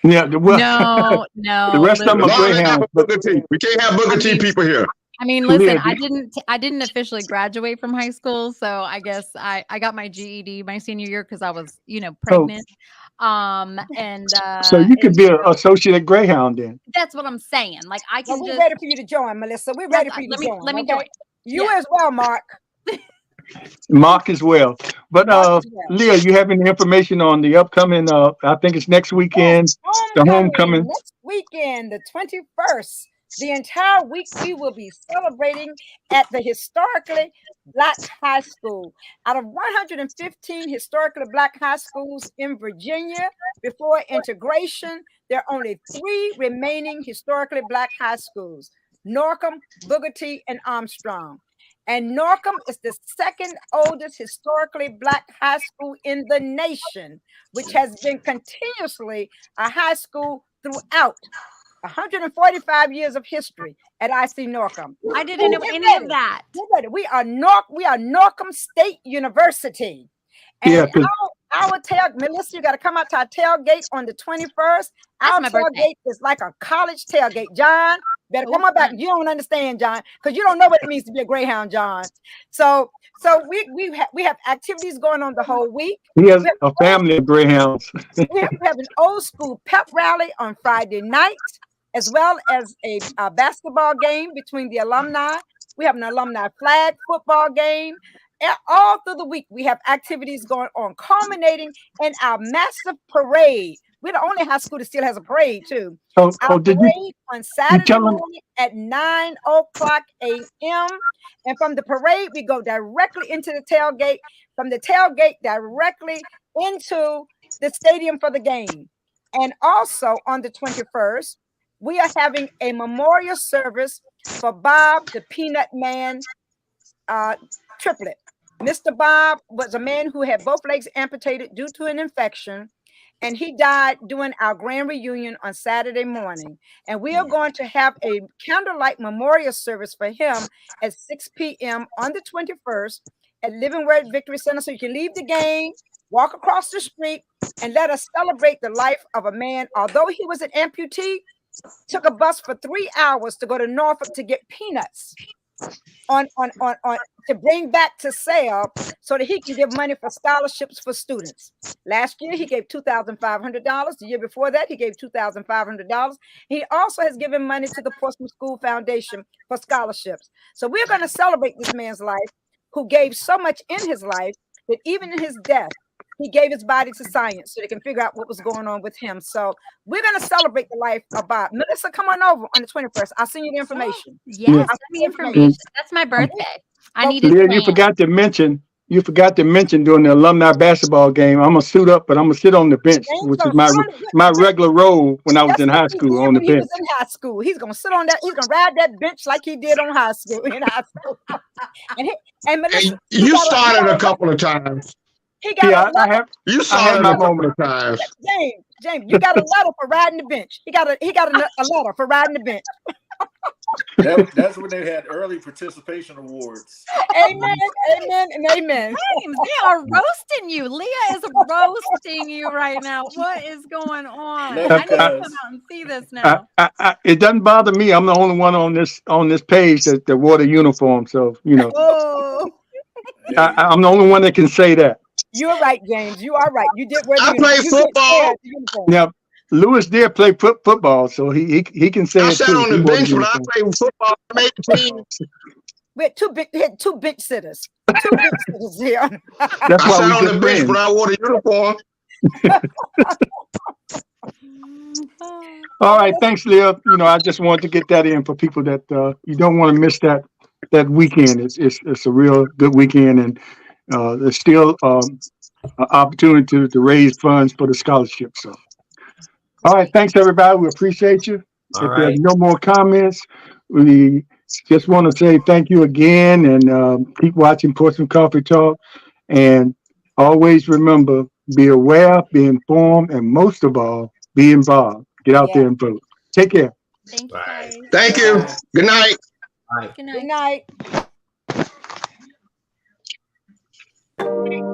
[SPEAKER 1] Yeah,
[SPEAKER 2] No.
[SPEAKER 1] the rest of them
[SPEAKER 7] As
[SPEAKER 1] are
[SPEAKER 7] long as not
[SPEAKER 1] Greyhounds.
[SPEAKER 7] for Booker T. We can't have Booker T people here.
[SPEAKER 2] I mean, listen,
[SPEAKER 1] Leah,
[SPEAKER 2] I didn't officially graduate from high school, so I guess I got my GED my senior year because I was, pregnant. And
[SPEAKER 1] so you could be an associate Greyhound then.
[SPEAKER 2] that's what I'm saying. Like I
[SPEAKER 3] Well,
[SPEAKER 2] can
[SPEAKER 3] we're
[SPEAKER 2] just
[SPEAKER 3] ready for you to join, Melissa. We're ready for you to join.
[SPEAKER 2] let me
[SPEAKER 3] okay?
[SPEAKER 2] join.
[SPEAKER 3] You
[SPEAKER 2] Yeah.
[SPEAKER 3] as well, Mark.
[SPEAKER 1] Mark as well. But
[SPEAKER 3] Mark as well.
[SPEAKER 1] Leah, you have any information on the upcoming I think it's next weekend, the homecoming?
[SPEAKER 3] Next weekend, the 21st. The entire week we will be celebrating at the historically Black high school. Out of 115 historically Black high schools in Virginia before integration, there are only 3 remaining historically Black high schools: Norcom, Booker T, and Armstrong. And Norcom is the second oldest historically Black high school in the nation, which has been continuously a high school throughout 145 years of history at IC Norcom.
[SPEAKER 2] I didn't know any of that.
[SPEAKER 3] We are Norcom State University. And
[SPEAKER 1] Yeah,
[SPEAKER 3] our Melissa, you got to come out to our tailgate on the 21st. Our
[SPEAKER 2] my birthday.
[SPEAKER 3] tailgate is like a college tailgate. John, better come on back. You don't understand, John, because you don't know what it means to be a Greyhound, John. So we have activities going on the whole week.
[SPEAKER 1] He has a family of Greyhounds.
[SPEAKER 3] We have an old school pep rally on Friday night, as well as a basketball game between the alumni. We have an alumni flag football game. And all through the week, we have activities going on, culminating in our massive parade. We're the only high school that still has a parade, too. Our parade on Saturday morning at 9:00 a.m. And from the parade, we go directly into the tailgate. From the tailgate, directly into the stadium for the game. And also on the 21st, we are having a memorial service for Bob the Peanut Man triplet. Mr. Bob was a man who had both legs amputated due to an infection, and he died during our grand reunion on Saturday morning. And we are going to have a candlelight memorial service for him at 6 p.m. on the 21st at Living Word Victory Center. So you can leave the game, walk across the street, and let us celebrate the life of a man. Although he was an amputee, took a bus for 3 hours to go to Norfolk to get peanuts on to bring back to sale so that he can give money for scholarships for students. Last year he gave $2,500. The year before that he gave $2,500. He also has given money to the Portsmouth School Foundation for scholarships. So we're going to celebrate this man's life, who gave so much in his life that even in his death he gave his body to science so they can figure out what was going on with him. So we're going to celebrate the life of Bob. Melissa, come on over on the 21st. I'll send you the information.
[SPEAKER 2] Yes, send me information. That's my birthday. I need
[SPEAKER 1] Leah,
[SPEAKER 2] it.
[SPEAKER 1] you forgot to mention you forgot to mention during the alumni basketball game. I'm gonna suit up, but I'm gonna sit on the bench,
[SPEAKER 3] James
[SPEAKER 1] which is
[SPEAKER 3] gonna sit on the
[SPEAKER 1] my regular role when I was
[SPEAKER 3] That's
[SPEAKER 1] in
[SPEAKER 3] what
[SPEAKER 1] high
[SPEAKER 3] he
[SPEAKER 1] school,
[SPEAKER 3] did
[SPEAKER 1] on the
[SPEAKER 3] when he was
[SPEAKER 1] bench.
[SPEAKER 3] in high school. He's gonna sit on that. He's gonna ride that bench like he did on high school in high school. and Melissa,
[SPEAKER 7] And you started a couple of times.
[SPEAKER 3] he got
[SPEAKER 1] Yeah,
[SPEAKER 3] a letter.
[SPEAKER 7] You
[SPEAKER 1] I had
[SPEAKER 7] started
[SPEAKER 1] my
[SPEAKER 7] a couple
[SPEAKER 1] moment.
[SPEAKER 7] of times.
[SPEAKER 3] James, you got a letter for riding the bench. He got a letter for riding the bench.
[SPEAKER 5] That's when they had early participation awards.
[SPEAKER 3] Amen, amen, and amen.
[SPEAKER 2] James, they are roasting you. Leah is roasting you right now. What is going on?
[SPEAKER 5] Love
[SPEAKER 2] I
[SPEAKER 5] you,
[SPEAKER 2] need to come
[SPEAKER 5] cuz.
[SPEAKER 2] out and see this now.
[SPEAKER 1] It doesn't bother me. I'm the only one on this page that wore the uniform. So
[SPEAKER 3] Oh,
[SPEAKER 1] I'm the only one that can say that.
[SPEAKER 3] you're right, James. You are right. You did wear the
[SPEAKER 7] I
[SPEAKER 3] uniform.
[SPEAKER 7] played
[SPEAKER 3] You did
[SPEAKER 7] football.
[SPEAKER 3] wear the uniform.
[SPEAKER 1] Now, Lewis did play football, so he can say
[SPEAKER 7] I
[SPEAKER 1] it
[SPEAKER 7] sat
[SPEAKER 1] too.
[SPEAKER 7] on
[SPEAKER 1] He
[SPEAKER 7] the
[SPEAKER 1] wore the
[SPEAKER 7] bench when I
[SPEAKER 1] uniform.
[SPEAKER 7] played football. I made the team.
[SPEAKER 3] We had two bench sitters. Two bench sitters here.
[SPEAKER 1] That's
[SPEAKER 7] I
[SPEAKER 1] why
[SPEAKER 7] sat
[SPEAKER 1] we
[SPEAKER 7] on
[SPEAKER 1] good
[SPEAKER 7] the bench
[SPEAKER 1] friends.
[SPEAKER 7] when I wore the uniform.
[SPEAKER 1] All right, thanks, Leah. I just wanted to get that in for people that you don't want to miss that weekend. It's a real good weekend, and there's still an opportunity to raise funds for the scholarship. So, all right, thanks everybody. We appreciate you.
[SPEAKER 4] All
[SPEAKER 1] If there's
[SPEAKER 4] right.
[SPEAKER 1] no more comments, we just want to say thank you again, and keep watching Portsmouth Coffee Talk. And always remember, be aware, be informed, and most of all, be involved. Get out there and vote. Take care.
[SPEAKER 2] Thank you,
[SPEAKER 4] Right.
[SPEAKER 2] guys.
[SPEAKER 7] Thank you. Good night.
[SPEAKER 4] All right.
[SPEAKER 2] Good
[SPEAKER 3] Good
[SPEAKER 2] night.
[SPEAKER 3] night.